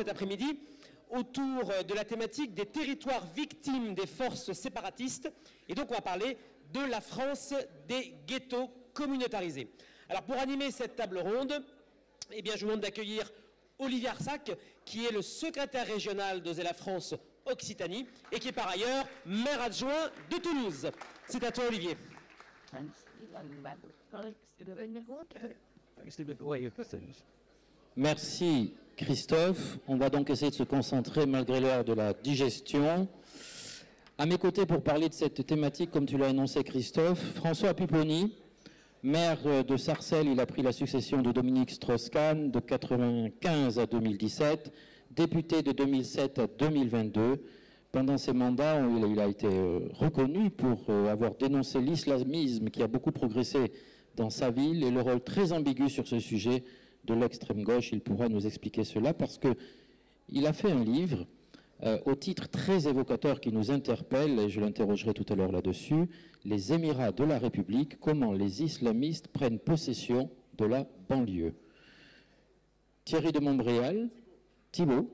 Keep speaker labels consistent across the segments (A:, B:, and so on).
A: cet après-midi autour de la thématique des territoires victimes des forces séparatistes. Et donc on va parler de la France des ghettos communautarisés. Alors pour animer cette table ronde, eh bien, je vous demande d'accueillir Olivier Arsac, qui est le secrétaire régional d'Oser la France Occitanie et qui est par ailleurs maire adjoint de Toulouse. C'est à toi, Olivier.
B: Merci Christophe. On va donc essayer de se concentrer malgré l'heure de la digestion. À mes côtés pour parler de cette thématique, comme tu l'as annoncé Christophe, François Pupponi, maire de Sarcelles. Il a pris la succession de Dominique Strauss-Kahn de 1995 à 2017, député de 2007 à 2022. Pendant ces mandats, il a été reconnu pour avoir dénoncé l'islamisme qui a beaucoup progressé dans sa ville et le rôle très ambigu sur ce sujet de l'extrême gauche. Il pourra nous expliquer cela parce qu'il a fait un livre au titre très évocateur qui nous interpelle, et je l'interrogerai tout à l'heure là-dessus, « Les Émirats de la République, comment les islamistes prennent possession de la banlieue ». Thierry de Montbrial, Thibault,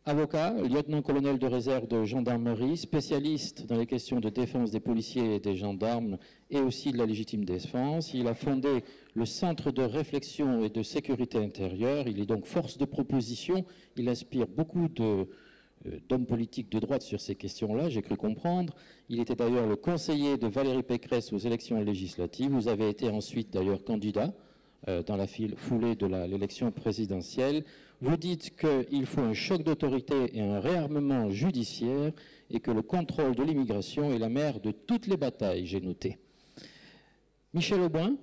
B: avocat, lieutenant-colonel de réserve de gendarmerie, spécialiste dans les questions de défense des policiers et des gendarmes et aussi de la légitime défense. Il a fondé le Centre de réflexion et de sécurité intérieure. Il est donc force de proposition. Il inspire beaucoup d'hommes politiques de droite sur ces questions-là, j'ai cru comprendre. Il était d'ailleurs le conseiller de Valérie Pécresse aux élections législatives. Vous avez été ensuite d'ailleurs candidat dans la foulée de l'élection présidentielle. Vous dites qu'il faut un choc d'autorité et un réarmement judiciaire et que le contrôle de l'immigration est la mère de toutes les batailles, j'ai noté. Michel Aubin,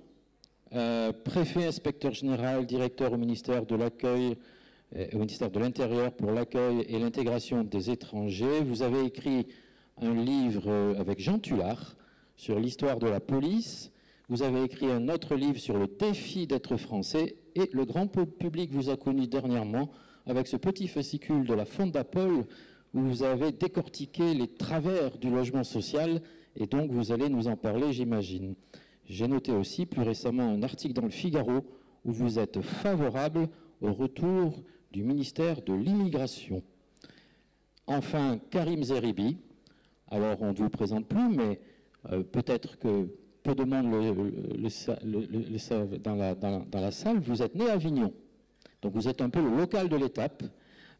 B: préfet, inspecteur général, directeur au ministère de l'accueil, au ministère de l'Intérieur pour l'accueil et l'intégration des étrangers. Vous avez écrit un livre avec Jean Tullard sur l'histoire de la police. Vous avez écrit un autre livre sur le défi d'être français et le grand public vous a connu dernièrement avec ce petit fascicule de la Fondapol où vous avez décortiqué les travers du logement social et donc vous allez nous en parler, j'imagine. J'ai noté aussi plus récemment un article dans le Figaro où vous êtes favorable au retour du ministère de l'Immigration. Enfin, Karim Zeribi. Alors, on ne vous présente plus, mais peut-être que peu de monde le savent dans la salle. Vous êtes né à Avignon. Donc, vous êtes un peu le local de l'étape,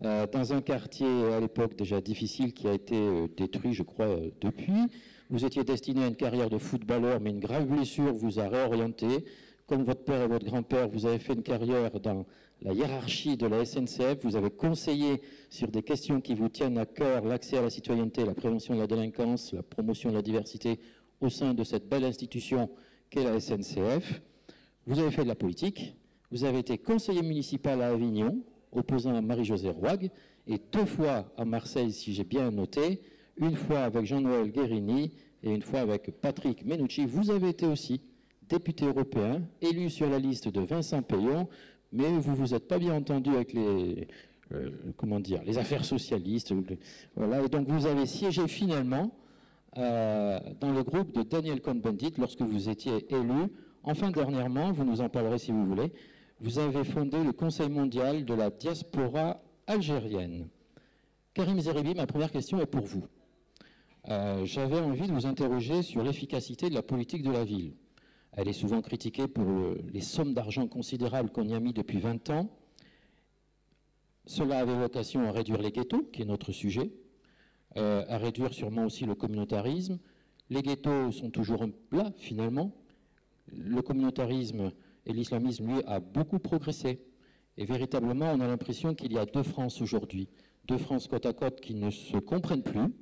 B: dans un quartier à l'époque déjà difficile qui a été détruit, je crois, depuis. Vous étiez destiné à une carrière de footballeur, mais une grave blessure vous a réorienté. Comme votre père et votre grand-père, vous avez fait une carrière dans la hiérarchie de la SNCF. Vous avez conseillé sur des questions qui vous tiennent à cœur, l'accès à la citoyenneté, la prévention de la délinquance, la promotion de la diversité au sein de cette belle institution qu'est la SNCF. Vous avez fait de la politique. Vous avez été conseiller municipal à Avignon, opposant à Marie-Josée Rouag, et 2 fois à Marseille, si j'ai bien noté, une fois avec Jean-Noël Guérini et une fois avec Patrick Menucci. Vous avez été aussi député européen, élu sur la liste de Vincent Payon, mais vous ne vous êtes pas bien entendu avec les affaires socialistes. Voilà, et donc vous avez siégé finalement dans le groupe de Daniel Cohn-Bendit lorsque vous étiez élu. Enfin, dernièrement, vous nous en parlerez si vous voulez, vous avez fondé le Conseil mondial de la diaspora algérienne. Karim Zeribi, ma première question est pour vous. J'avais envie de vous interroger sur l'efficacité de la politique de la ville. Elle est souvent critiquée pour les sommes d'argent considérables qu'on y a mis depuis 20 ans. Cela avait vocation à réduire les ghettos, qui est notre sujet, à réduire sûrement aussi le communautarisme. Les ghettos sont toujours là, finalement. Le communautarisme et l'islamisme, lui, a beaucoup progressé. Et véritablement, on a l'impression qu'il y a 2 France aujourd'hui. 2 France côte à côte qui ne se comprennent plus.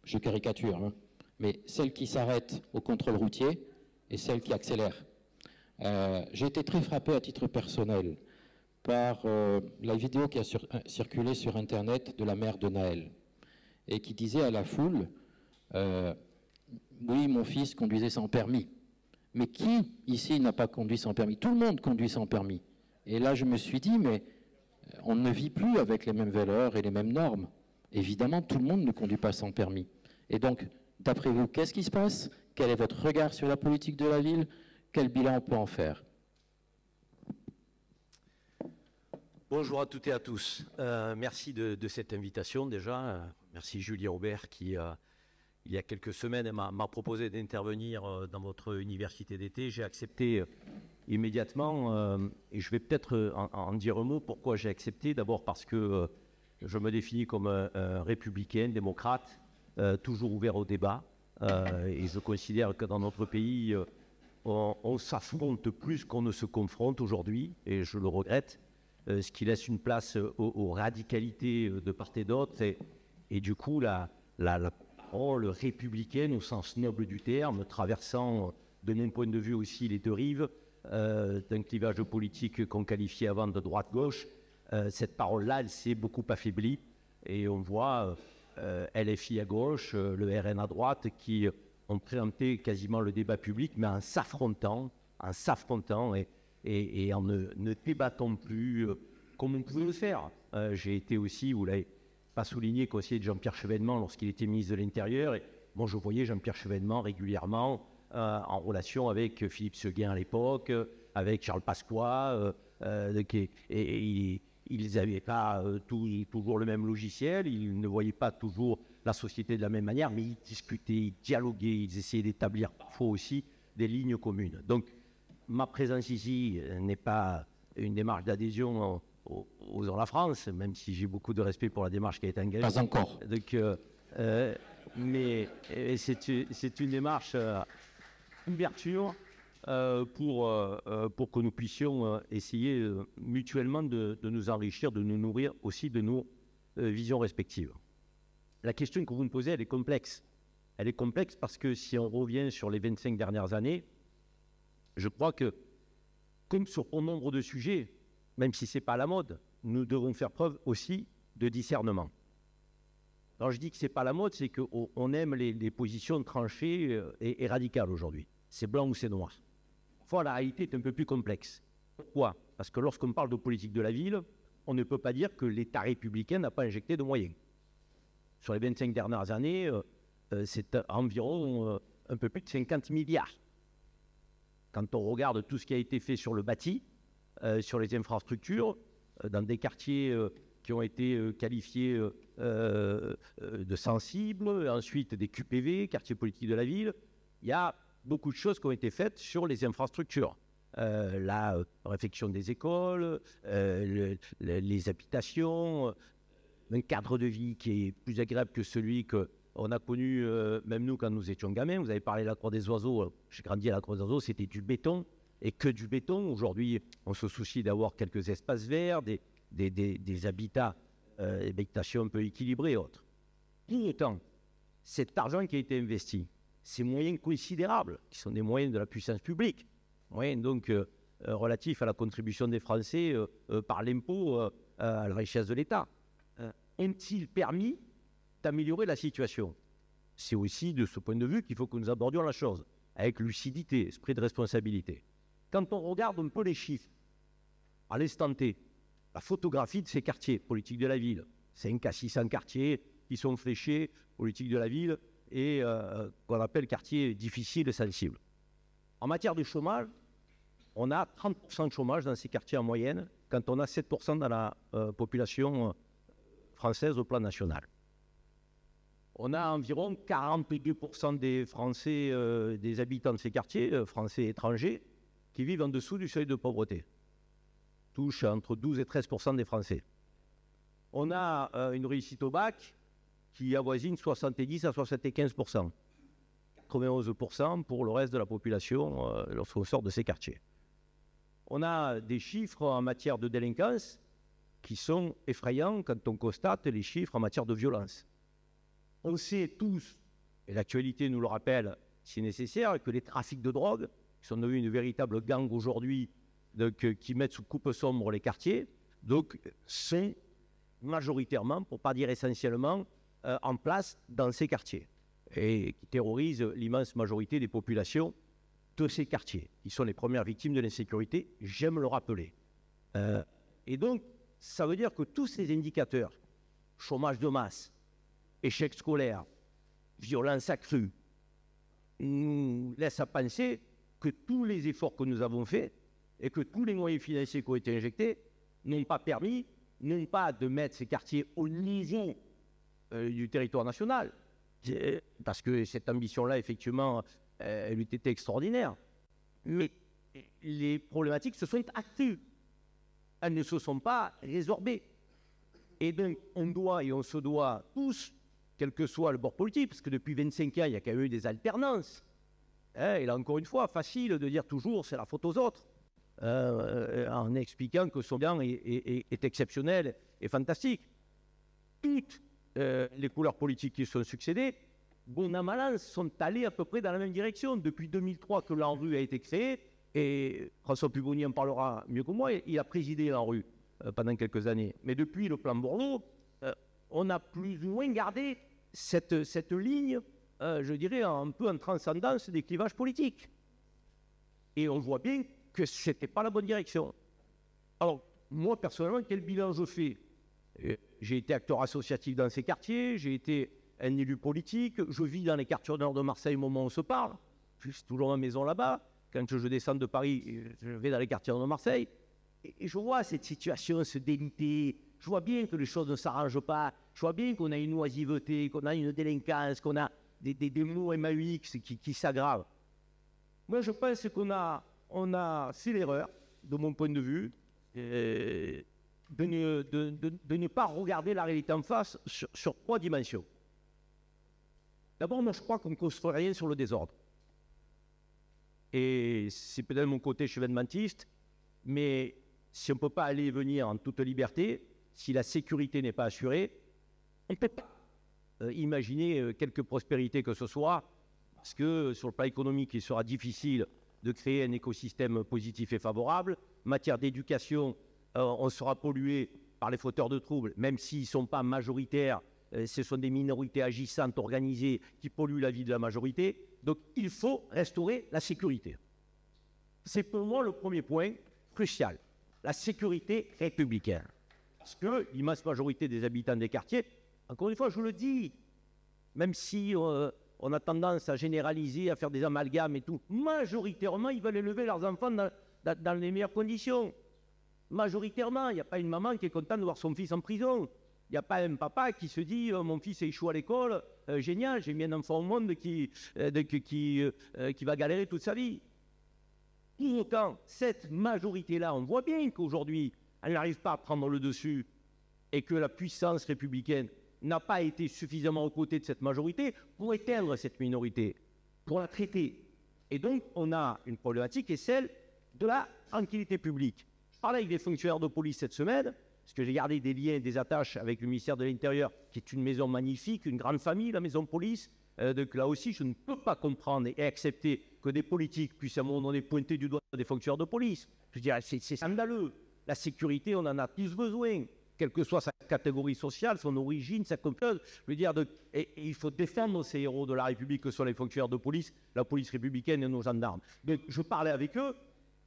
B: Je caricature, hein, mais celle qui s'arrête au contrôle routier et celle qui accélère. J'ai été très frappé à titre personnel par la vidéo qui a circulé sur Internet de la mère de Naël et qui disait à la foule oui, mon fils conduisait sans permis. Mais qui ici n'a pas conduit sans permis? Tout le monde conduit sans permis. Et là, je me suis dit, mais on ne vit plus avec les mêmes valeurs et les mêmes normes. Évidemment, tout le monde ne conduit pas sans permis. Et donc, d'après vous, qu'est-ce qui se passe? Quel est votre regard sur la politique de la ville? Quel bilan on peut en faire?
C: Bonjour à toutes et à tous. Merci de cette invitation déjà. Merci Julien Aubert qui, il y a quelques semaines, m'a proposé d'intervenir dans votre université d'été. J'ai accepté immédiatement et je vais peut-être en dire un mot. Pourquoi j'ai accepté? D'abord parce que je me définis comme un républicain, démocrate, toujours ouvert au débat. Et je considère que dans notre pays, on s'affronte plus qu'on ne se confronte aujourd'hui, et je le regrette. Ce qui laisse une place aux radicalités de part et d'autre, et du coup la parole républicaine au sens noble du terme, traversant de mon point de vue aussi les deux rives d'un clivage politique qu'on qualifiait avant de droite-gauche, cette parole-là, elle s'est beaucoup affaiblie, et on voit LFI à gauche, le RN à droite, qui ont préempté quasiment le débat public, mais en s'affrontant, et en ne débattons plus comme on pouvait le faire. J'ai été aussi, vous ne l'avez pas souligné, conseiller de Jean-Pierre Chevènement lorsqu'il était ministre de l'Intérieur. Et bon, je voyais Jean-Pierre Chevènement régulièrement en relation avec Philippe Séguin à l'époque, avec Charles Pasqua, et ils n'avaient pas toujours le même logiciel, ils ne voyaient pas toujours la société de la même manière, mais ils discutaient, ils dialoguaient, ils essayaient d'établir parfois aussi des lignes communes. Donc, ma présence ici n'est pas une démarche d'adhésion aux la France, même si j'ai beaucoup de respect pour la démarche qui a été engagée.
B: Pas encore.
C: Donc, mais c'est une démarche d'ouverture pour que nous puissions essayer mutuellement de nous enrichir, de nous nourrir aussi de nos visions respectives. La question que vous me posez, elle est complexe. Elle est complexe parce que si on revient sur les 25 dernières années, je crois que, comme sur bon nombre de sujets, même si ce n'est pas à la mode, nous devons faire preuve aussi de discernement. Alors je dis que ce n'est pas à la mode, c'est qu'on aime les positions tranchées et radicales aujourd'hui. C'est blanc ou c'est noir. Parfois, la réalité est un peu plus complexe. Pourquoi? Parce que lorsqu'on parle de politique de la ville, on ne peut pas dire que l'État républicain n'a pas injecté de moyens. Sur les 25 dernières années, c'est environ un peu plus de 50 milliards. Quand on regarde tout ce qui a été fait sur le bâti, sur les infrastructures, dans des quartiers qui ont été qualifiés de sensibles, ensuite des QPV, quartiers politiques de la ville, il y a beaucoup de choses qui ont été faites sur les infrastructures. La réfection des écoles, les habitations, un cadre de vie qui est plus agréable que celui qu'on a connu, même nous, quand nous étions gamins. Vous avez parlé de la Croix des Oiseaux. J'ai grandi à la Croix des Oiseaux, c'était du béton, et que du béton. Aujourd'hui, on se soucie d'avoir quelques espaces verts, des habitats, des habitations un peu équilibrées et autres. Pour autant, cet argent qui a été investi, ces moyens considérables, qui sont des moyens de la puissance publique, moyens donc relatifs à la contribution des Français par l'impôt à la richesse de l'État, ont-ils permis d'améliorer la situation? C'est aussi de ce point de vue qu'il faut que nous abordions la chose, avec lucidité, esprit de responsabilité. Quand on regarde un peu les chiffres, à l'instant T, la photographie de ces quartiers, politique de la ville, 5 à 600 quartiers qui sont fléchés, politique de la ville, et qu'on appelle quartiers difficiles et sensibles. En matière de chômage, on a 30% de chômage dans ces quartiers en moyenne, quand on a 7% dans la population française au plan national. On a environ 42% des Français, des habitants de ces quartiers, Français étrangers, qui vivent en dessous du seuil de pauvreté. Touche entre 12 et 13% des Français. On a une réussite au bac qui avoisine 70 à 75%. 91% pour le reste de la population lorsqu'on sort de ces quartiers. On a des chiffres en matière de délinquance qui sont effrayants quand on constate les chiffres en matière de violence. On sait tous, et l'actualité nous le rappelle si nécessaire, que les trafics de drogue, qui sont devenus une véritable gang aujourd'hui, qui mettent sous coupe sombre les quartiers, donc sont majoritairement, pour ne pas dire essentiellement, en place dans ces quartiers et qui terrorisent l'immense majorité des populations de ces quartiers, qui sont les premières victimes de l'insécurité, j'aime le rappeler. Et donc, ça veut dire que tous ces indicateurs, chômage de masse, échec scolaire, violence accrue, nous laissent à penser que tous les efforts que nous avons faits et que tous les moyens financiers qui ont été injectés n'ont pas permis, non pas de mettre ces quartiers au niveau du territoire national, parce que cette ambition-là, effectivement, elle eût été extraordinaire. Mais les problématiques se sont accrues. Elles ne se sont pas résorbées. Et donc, on doit et on se doit tous, quel que soit le bord politique, parce que depuis 25 ans, il y a quand même eu des alternances. Et là, encore une fois, facile de dire toujours c'est la faute aux autres, en expliquant que son bilan est exceptionnel et fantastique. Toutes les couleurs politiques qui se sont succédées, bon an, mal an, sont allées à peu près dans la même direction. Depuis 2003 que l'ANRU a été créée, et François Pupponi en parlera mieux que moi, il a présidé l'ANRU pendant quelques années. Mais depuis le plan Borloo, on a plus ou moins gardé cette ligne, je dirais, un peu en transcendance des clivages politiques. Et on voit bien que ce n'était pas la bonne direction. Alors, moi, personnellement, quel bilan je fais? J'ai été acteur associatif dans ces quartiers, j'ai été un élu politique, je vis dans les quartiers nord de Marseille au moment où on se parle, je suis toujours à la maison là-bas, quand je descends de Paris, je vais dans les quartiers nord de Marseille, et je vois cette situation se déliter, je vois bien que les choses ne s'arrangent pas, je vois bien qu'on a une oisiveté, qu'on a une délinquance, qu'on a des mots MAUX qui s'aggravent. Moi, je pense qu'on a fait l'erreur, de mon point de vue, de ne pas regarder la réalité en face sur 3 dimensions. D'abord, moi, je crois qu'on ne construit rien sur le désordre. Et c'est peut-être mon côté chevènementiste, mais si on ne peut pas aller et venir en toute liberté, si la sécurité n'est pas assurée, on ne peut pas imaginer quelque prospérité que ce soit, parce que sur le plan économique, il sera difficile de créer un écosystème positif et favorable. En matière d'éducation, on sera pollué par les fauteurs de troubles, même s'ils ne sont pas majoritaires, ce sont des minorités agissantes, organisées, qui polluent la vie de la majorité. Donc, il faut restaurer la sécurité. C'est pour moi le premier point crucial, la sécurité républicaine. Parce que l'immense majorité des habitants des quartiers, encore une fois, je le dis, même si on a tendance à généraliser, à faire des amalgames et tout, majoritairement, ils veulent élever leurs enfants dans les meilleures conditions. Majoritairement, il n'y a pas une maman qui est contente de voir son fils en prison. Il n'y a pas un papa qui se dit mon fils a échoué à l'école, génial, j'ai mis un enfant au monde qui va galérer toute sa vie. Pour autant, cette majorité-là, on voit bien qu'aujourd'hui, elle n'arrive pas à prendre le dessus et que la puissance républicaine n'a pas été suffisamment aux côtés de cette majorité pour éteindre cette minorité, pour la traiter. Et donc, on a une problématique qui est celle de la tranquillité publique. Je parlais avec des fonctionnaires de police cette semaine, parce que j'ai gardé des liens et des attaches avec le ministère de l'Intérieur, qui est une maison magnifique, une grande famille, la maison police. Donc là aussi, je ne peux pas comprendre et accepter que des politiques puissent à un moment donné pointer du doigt des fonctionnaires de police. Je veux dire, c'est scandaleux. La sécurité, on en a tous besoin, quelle que soit sa catégorie sociale, son origine, sa compétence. Je veux dire, et il faut défendre ces héros de la République que sont les fonctionnaires de police, la police républicaine et nos gendarmes. Donc je parlais avec eux,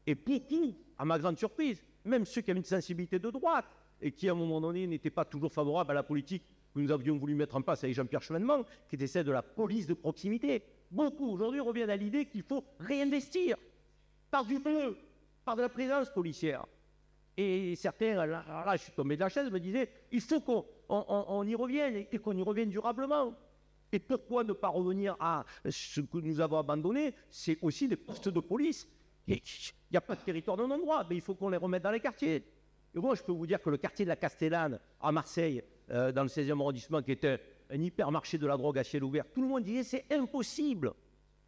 C: et beaucoup, à ma grande surprise, même ceux qui avaient une sensibilité de droite, et qui, à un moment donné, n'étaient pas toujours favorables à la politique que nous avions voulu mettre en place avec Jean-Pierre Chevènement, qui était celle de la police de proximité. Beaucoup, aujourd'hui, reviennent à l'idée qu'il faut réinvestir par du bleu, par de la présence policière. Et certains, là, je suis tombé de la chaise, me disaient, il faut qu'on y revienne, et qu'on y revienne durablement. Et pourquoi ne pas revenir à ce que nous avons abandonné? C'est aussi des postes de police. Il n'y a pas de territoire de non-droit, mais il faut qu'on les remette dans les quartiers. Et moi, je peux vous dire que le quartier de la Castellane, à Marseille, dans le 16e arrondissement, qui est un hypermarché de la drogue à ciel ouvert, tout le monde disait c'est impossible.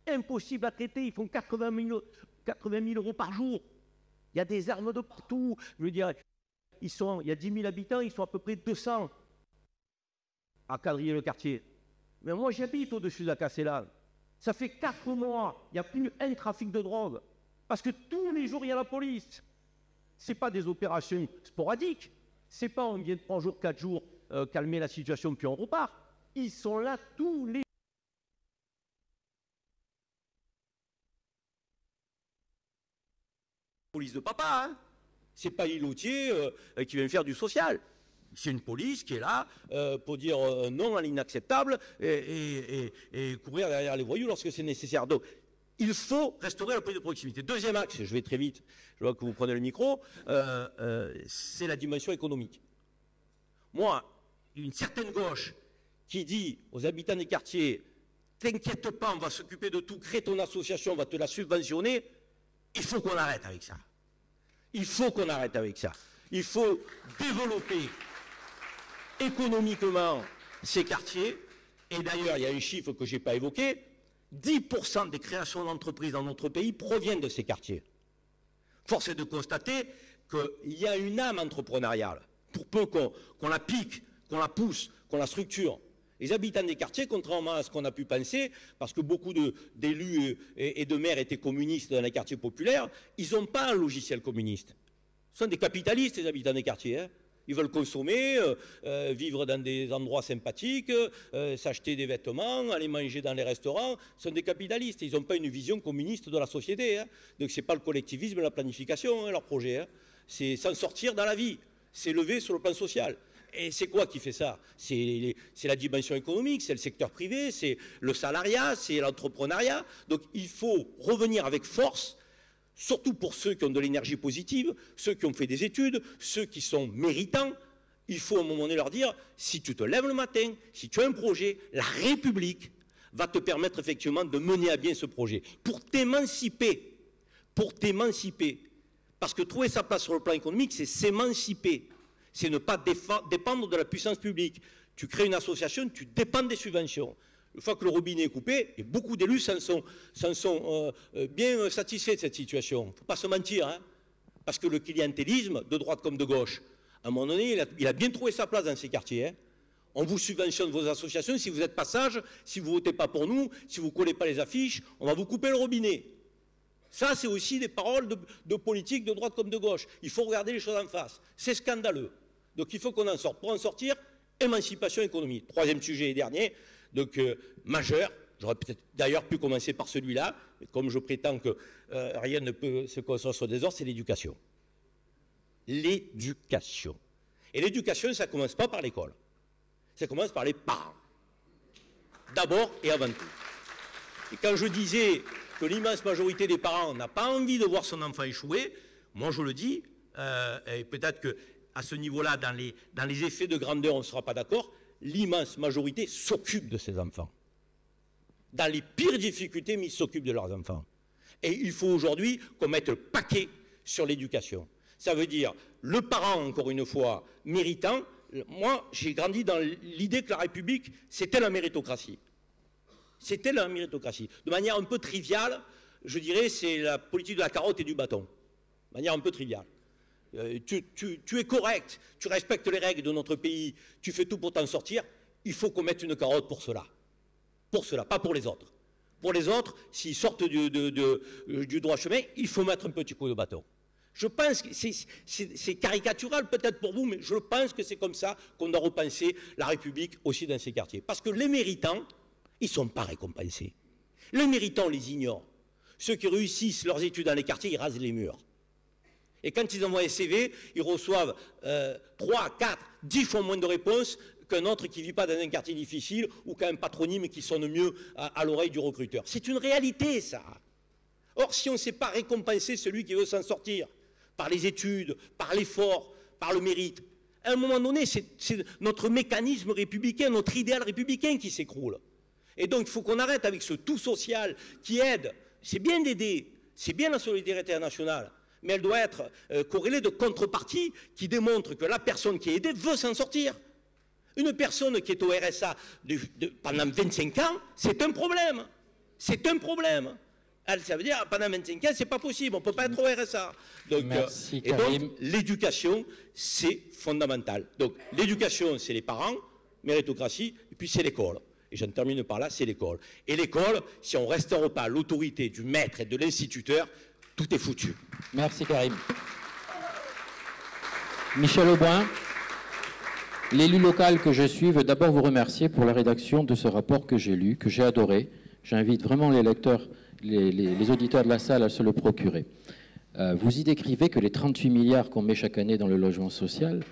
C: Impossible à traiter. Ils font 80 000 euros par jour. Il y a des armes de partout. Je veux dire, il y a 10 000 habitants, ils sont à peu près 200 à quadriller le quartier. Mais moi, j'habite au-dessus de la Castellane. Ça fait 4 mois, il n'y a plus un trafic de drogue. Parce que tous les jours, il y a la police. Ce n'est pas des opérations sporadiques. Ce n'est pas on vient 3 jours, 4 jours, calmer la situation, puis on repart. Ils sont là tous les police de papa, hein. C'est pas Iloutier qui vient faire du social. C'est une police qui est là pour dire non à l'inacceptable et courir derrière les voyous lorsque c'est nécessaire. Donc, Il faut restaurer la politique de proximité. Deuxième axe, je vais très vite, je vois que vous prenez le micro, c'est la dimension économique. Moi, une certaine gauche qui dit aux habitants des quartiers, t'inquiète pas, on va s'occuper de tout, crée ton association, on va te la subventionner, il faut qu'on arrête avec ça. Il faut qu'on arrête avec ça. Il faut développer économiquement ces quartiers. Et d'ailleurs, il y a un chiffre que je n'ai pas évoqué, 10% des créations d'entreprises dans notre pays proviennent de ces quartiers. Force est de constater qu'il y a une âme entrepreneuriale, pour peu qu'on la pique, qu'on la pousse, qu'on la structure. Les habitants des quartiers, contrairement à ce qu'on a pu penser, parce que beaucoup d'élus et de maires étaient communistes dans les quartiers populaires, ils n'ont pas un logiciel communiste. Ce sont des capitalistes, les habitants des quartiers. Hein. Ils veulent consommer, vivre dans des endroits sympathiques, s'acheter des vêtements, aller manger dans les restaurants. Ce sont des capitalistes. Ils n'ont pas une vision communiste de la société. Hein. Donc ce n'est pas le collectivisme et la planification, hein, leur projet. Hein. C'est s'en sortir dans la vie. C'est lever sur le plan social. Et c'est quoi qui fait ça? C'est la dimension économique, c'est le secteur privé, c'est le salariat, c'est l'entrepreneuriat. Donc il faut revenir avec force, surtout pour ceux qui ont de l'énergie positive, ceux qui ont fait des études, ceux qui sont méritants. Il faut à un moment donné leur dire, si tu te lèves le matin, si tu as un projet, la République va te permettre effectivement de mener à bien ce projet. Pour t'émanciper. Parce que trouver sa place sur le plan économique, c'est s'émanciper. C'est ne pas dépendre de la puissance publique. Tu crées une association, tu dépends des subventions. Une fois que le robinet est coupé, et beaucoup d'élus s'en sont bien satisfaits de cette situation. Il ne faut pas se mentir, hein, parce que le clientélisme, de droite comme de gauche, à un moment donné, il a bien trouvé sa place dans ces quartiers. Hein. On vous subventionne vos associations, si vous êtes pas sage, si vous ne votez pas pour nous, si vous ne collez pas les affiches, on va vous couper le robinet. Ça, c'est aussi des paroles de politique de droite comme de gauche. Il faut regarder les choses en face. C'est scandaleux. Donc il faut qu'on en sorte. Pour en sortir, émancipation économique. Troisième sujet et dernier, donc majeur. J'aurais peut-être d'ailleurs pu commencer par celui-là, mais comme je prétends que rien ne peut se construire sur des ordres, c'est l'éducation. L'éducation. Et l'éducation, ça ne commence pas par l'école. Ça commence par les parents. D'abord et avant tout. Et quand je disais que l'immense majorité des parents n'a pas envie de voir son enfant échouer, moi je le dis, et peut-être qu'à ce niveau-là, dans les effets de grandeur, on ne sera pas d'accord, l'immense majorité s'occupe de ses enfants. Dans les pires difficultés, mais ils s'occupent de leurs enfants. Et il faut aujourd'hui qu'on mette le paquet sur l'éducation. Ça veut dire le parent, encore une fois, méritant. Moi, j'ai grandi dans l'idée que la République, c'était la méritocratie. C'était la méritocratie. De manière un peu triviale, je dirais, c'est la politique de la carotte et du bâton. De manière un peu triviale. Tu es correct, tu respectes les règles de notre pays, tu fais tout pour t'en sortir, il faut qu'on mette une carotte pour cela. Pour cela, pas pour les autres. Pour les autres, s'ils sortent du droit chemin, il faut mettre un petit coup de bâton. Je pense que c'est caricatural peut-être pour vous, mais je pense que c'est comme ça qu'on doit repenser la République aussi dans ces quartiers. Parce que les méritants, ils ne sont pas récompensés. Les méritants, on les ignore. Ceux qui réussissent leurs études dans les quartiers, ils rasent les murs. Et quand ils envoient un CV, ils reçoivent 3, 4, 10 fois moins de réponses qu'un autre qui ne vit pas dans un quartier difficile ou qu'un patronyme qui sonne mieux à l'oreille du recruteur. C'est une réalité, ça. Or, si on ne sait pas récompenser celui qui veut s'en sortir, par les études, par l'effort, par le mérite, à un moment donné, c'est notre mécanisme républicain, notre idéal républicain qui s'écroule. Et donc, il faut qu'on arrête avec ce tout social qui aide. C'est bien d'aider, c'est bien la solidarité nationale, mais elle doit être corrélée de contreparties qui démontrent que la personne qui est aidée veut s'en sortir. Une personne qui est au RSA pendant 25 ans, c'est un problème. C'est un problème. Ça veut dire, pendant 25 ans, ce n'est pas possible, on ne peut pas être au RSA. Donc,
B: merci,
C: et donc, l'éducation, c'est fondamental. Donc, l'éducation, c'est les parents, méritocratie, et puis c'est l'école. Et j'en termine par là, c'est l'école. Et l'école, si on ne restaure pas l'autorité du maître et de l'instituteur, tout est foutu.
B: Merci, Karim. Michel Auboin, l'élu local que je suis veut d'abord vous remercier pour la rédaction de ce rapport que j'ai lu, que j'ai adoré. J'invite vraiment les lecteurs, les auditeurs de la salle à se le procurer. Vous y décrivez que les 38 milliards qu'on met chaque année dans le logement social,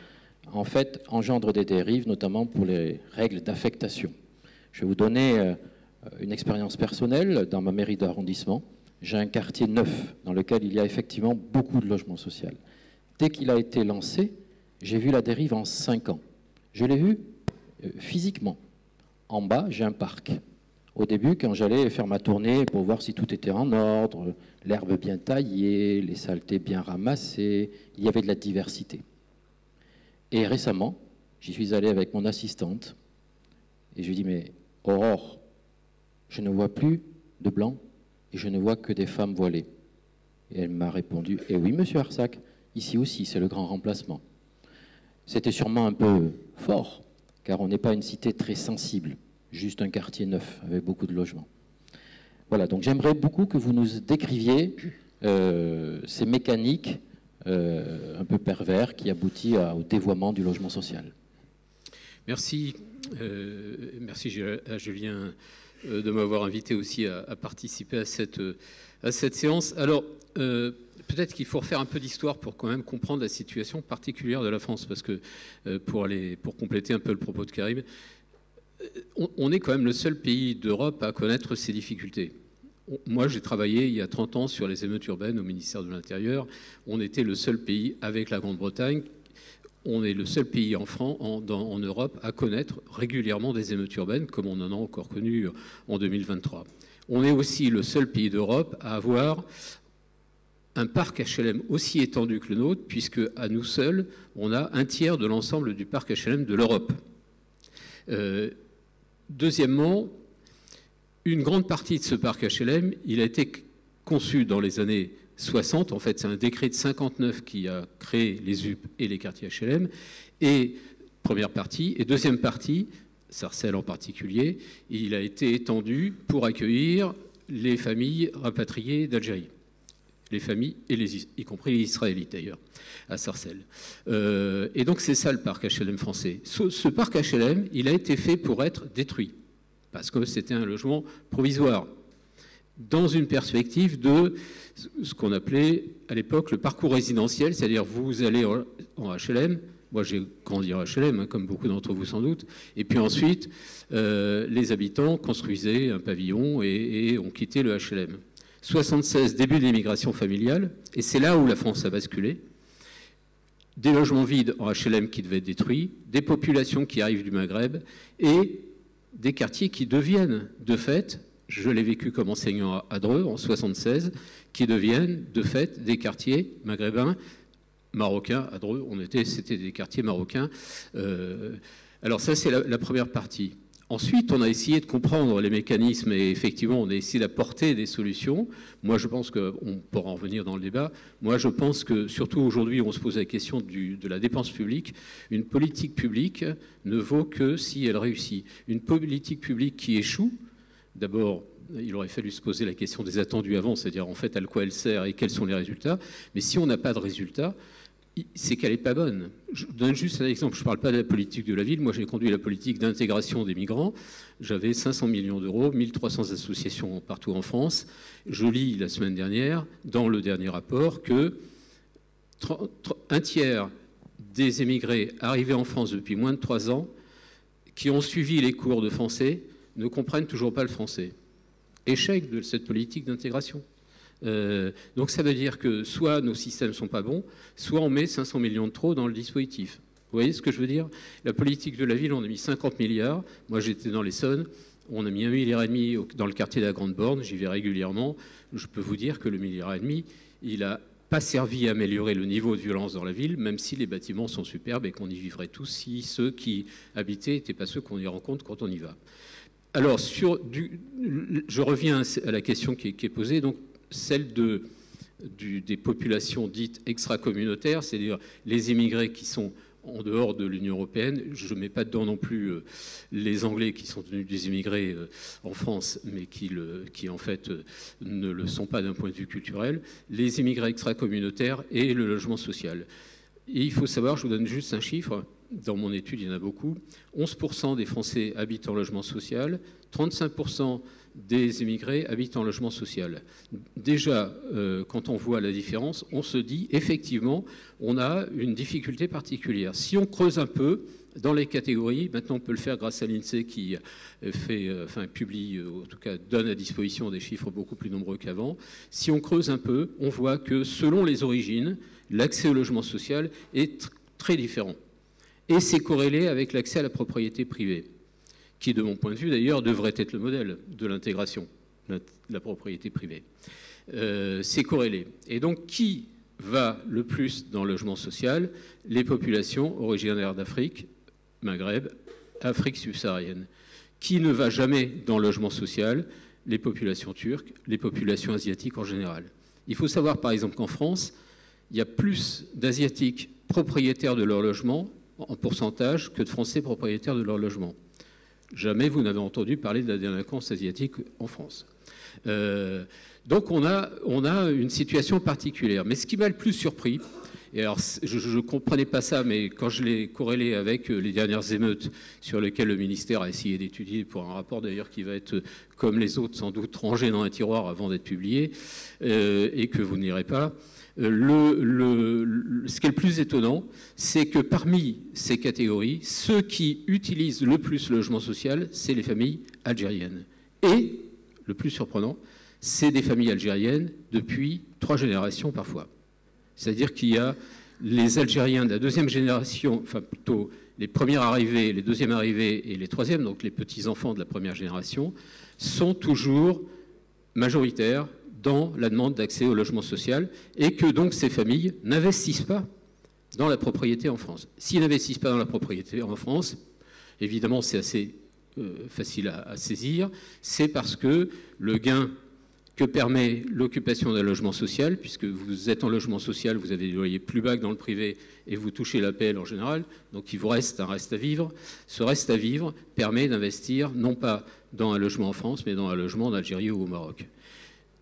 B: en fait, engendrent des dérives, notamment pour les règles d'affectation. Je vais vous donner une expérience personnelle. Dans ma mairie d'arrondissement, j'ai un quartier neuf dans lequel il y a effectivement beaucoup de logements sociaux. Dès qu'il a été lancé, j'ai vu la dérive en 5 ans. Je l'ai vu physiquement. En bas, j'ai un parc. Au début, quand j'allais faire ma tournée pour voir si tout était en ordre, l'herbe bien taillée, les saletés bien ramassées, il y avait de la diversité. Et récemment, j'y suis allé avec mon assistante et je lui ai dit, mais Aurore, je ne vois plus de blancs et je ne vois que des femmes voilées. Et elle m'a répondu, eh oui, monsieur Arsac, ici aussi, c'est le grand remplacement. C'était sûrement un peu fort, car on n'est pas une cité très sensible, juste un quartier neuf avec beaucoup de logements. Voilà, donc j'aimerais beaucoup que vous nous décriviez ces mécaniques un peu pervers qui aboutissent au dévoiement du logement social.
D: Merci, merci à Julien de m'avoir invité aussi à participer à cette séance. Alors, peut-être qu'il faut refaire un peu d'histoire pour quand même comprendre la situation particulière de la France, parce que pour compléter un peu le propos de Karim, on est quand même le seul pays d'Europe à connaître ces difficultés. Moi, j'ai travaillé il y a 30 ans sur les émeutes urbaines au ministère de l'Intérieur. On était le seul pays, avec la Grande-Bretagne, on est le seul pays en Europe à connaître régulièrement des émeutes urbaines, comme on en a encore connu en 2023. On est aussi le seul pays d'Europe à avoir un parc HLM aussi étendu que le nôtre, puisque à nous seuls, on a un tiers de l'ensemble du parc HLM de l'Europe. Deuxièmement, une grande partie de ce parc HLM, il a été conçu dans les années 60. En fait, c'est un décret de 59 qui a créé les UP et les quartiers HLM. Et première partie. Et deuxième partie, Sarcelles en particulier, il a été étendu pour accueillir les familles rapatriées d'Algérie. Les familles, y compris les Israélites d'ailleurs, à Sarcelles. Et donc c'est ça le parc HLM français. Ce parc HLM, il a été fait pour être détruit, parce que c'était un logement provisoire, dans une perspective de ce qu'on appelait à l'époque le parcours résidentiel, c'est-à-dire vous allez en HLM, moi j'ai grandi en HLM, comme beaucoup d'entre vous sans doute, et puis ensuite les habitants construisaient un pavillon et ont quitté le HLM. 76, début de l'immigration familiale, et c'est là où la France a basculé. Des logements vides en HLM qui devaient être détruits, des populations qui arrivent du Maghreb, et des quartiers qui deviennent, de fait, je l'ai vécu comme enseignant à Dreux en 76, qui deviennent, de fait, des quartiers maghrébins, marocains. À Dreux, c'était des quartiers marocains. Alors ça, c'est la première partie. Ensuite, on a essayé de comprendre les mécanismes et effectivement, on a essayé d'apporter des solutions. Moi, je pense qu'on pourra en revenir dans le débat. Moi, je pense que, surtout aujourd'hui, on se pose la question de la dépense publique. Une politique publique ne vaut que si elle réussit. Une politique publique qui échoue, d'abord, il aurait fallu se poser la question des attendus avant, c'est-à-dire en fait à quoi elle sert et quels sont les résultats. Mais si on n'a pas de résultats, c'est qu'elle n'est pas bonne. Je donne juste un exemple. Je ne parle pas de la politique de la ville. Moi, j'ai conduit la politique d'intégration des migrants. J'avais 500 millions d'euros, 1300 associations partout en France. Je lis la semaine dernière, dans le dernier rapport, que un tiers des émigrés arrivés en France depuis moins de 3 ans, qui ont suivi les cours de français, ne comprennent toujours pas le français. Échec de cette politique d'intégration. Donc ça veut dire que soit nos systèmes ne sont pas bons, soit on met 500 millions de trop dans le dispositif. Vous voyez ce que je veux dire? La politique de la ville, on a mis 50 milliards. Moi, j'étais dans l'Essonne. On a mis 1,5 milliard dans le quartier de la Grande Borne. J'y vais régulièrement. Je peux vous dire que le 1,5 milliard, il n'a pas servi à améliorer le niveau de violence dans la ville, même si les bâtiments sont superbes et qu'on y vivrait tous si ceux qui habitaient n'étaient pas ceux qu'on y rencontre quand on y va. Alors, je reviens à la question qui est posée. Donc, celle des populations dites extra-communautaires, c'est-à-dire les immigrés qui sont en dehors de l'Union européenne. Je ne mets pas dedans non plus les Anglais qui sont devenus des immigrés en France, mais qui en fait ne le sont pas d'un point de vue culturel. Les immigrés extra-communautaires et le logement social. Et il faut savoir, je vous donne juste un chiffre, dans mon étude il y en a beaucoup, 11% des Français habitent en logement social, 35% des immigrés habitent en logement social. Déjà, quand on voit la différence, on se dit effectivement, on a une difficulté particulière. Si on creuse un peu dans les catégories, maintenant on peut le faire grâce à l'INSEE qui publie, en tout cas donne à disposition des chiffres beaucoup plus nombreux qu'avant. Si on creuse un peu, on voit que selon les origines, l'accès au logement social est très différent. Et c'est corrélé avec l'accès à la propriété privée, qui, de mon point de vue d'ailleurs, devrait être le modèle de l'intégration, la propriété privée. C'est corrélé. Et donc, qui va le plus dans le logement social? Les populations originaires d'Afrique, Maghreb, Afrique subsaharienne. Qui ne va jamais dans le logement social? Les populations turques, les populations asiatiques en général. Il faut savoir, par exemple, qu'en France, il y a plus d'Asiatiques propriétaires de leur logement en pourcentage que de Français propriétaires de leur logement. Jamais vous n'avez entendu parler de la délinquance asiatique en France. Donc on a une situation particulière. Mais ce qui m'a le plus surpris, et alors je ne comprenais pas ça, mais quand je l'ai corrélé avec les dernières émeutes sur lesquelles le ministère a essayé d'étudier pour un rapport d'ailleurs qui va être, comme les autres sans doute, rangé dans un tiroir avant d'être publié, et que vous n'irez pas, ce qui est le plus étonnant, c'est que parmi ces catégories, ceux qui utilisent le plus le logement social, c'est les familles algériennes. Et, le plus surprenant, c'est des familles algériennes depuis 3 générations parfois. C'est-à-dire qu'il y a les Algériens de la 2e génération, enfin plutôt les premières arrivées, les 2e arrivées et les 3e, donc les petits-enfants de la première génération, sont toujours majoritaires dans la demande d'accès au logement social et que donc ces familles n'investissent pas dans la propriété en France. S'ils n'investissent pas dans la propriété en France, évidemment c'est assez facile à saisir, c'est parce que le gain que permet l'occupation d'un logement social, puisque vous êtes en logement social, vous avez des loyers plus bas que dans le privé et vous touchez l'APL en général, donc il vous reste un reste à vivre. Ce reste à vivre permet d'investir non pas dans un logement en France, mais dans un logement en Algérie ou au Maroc.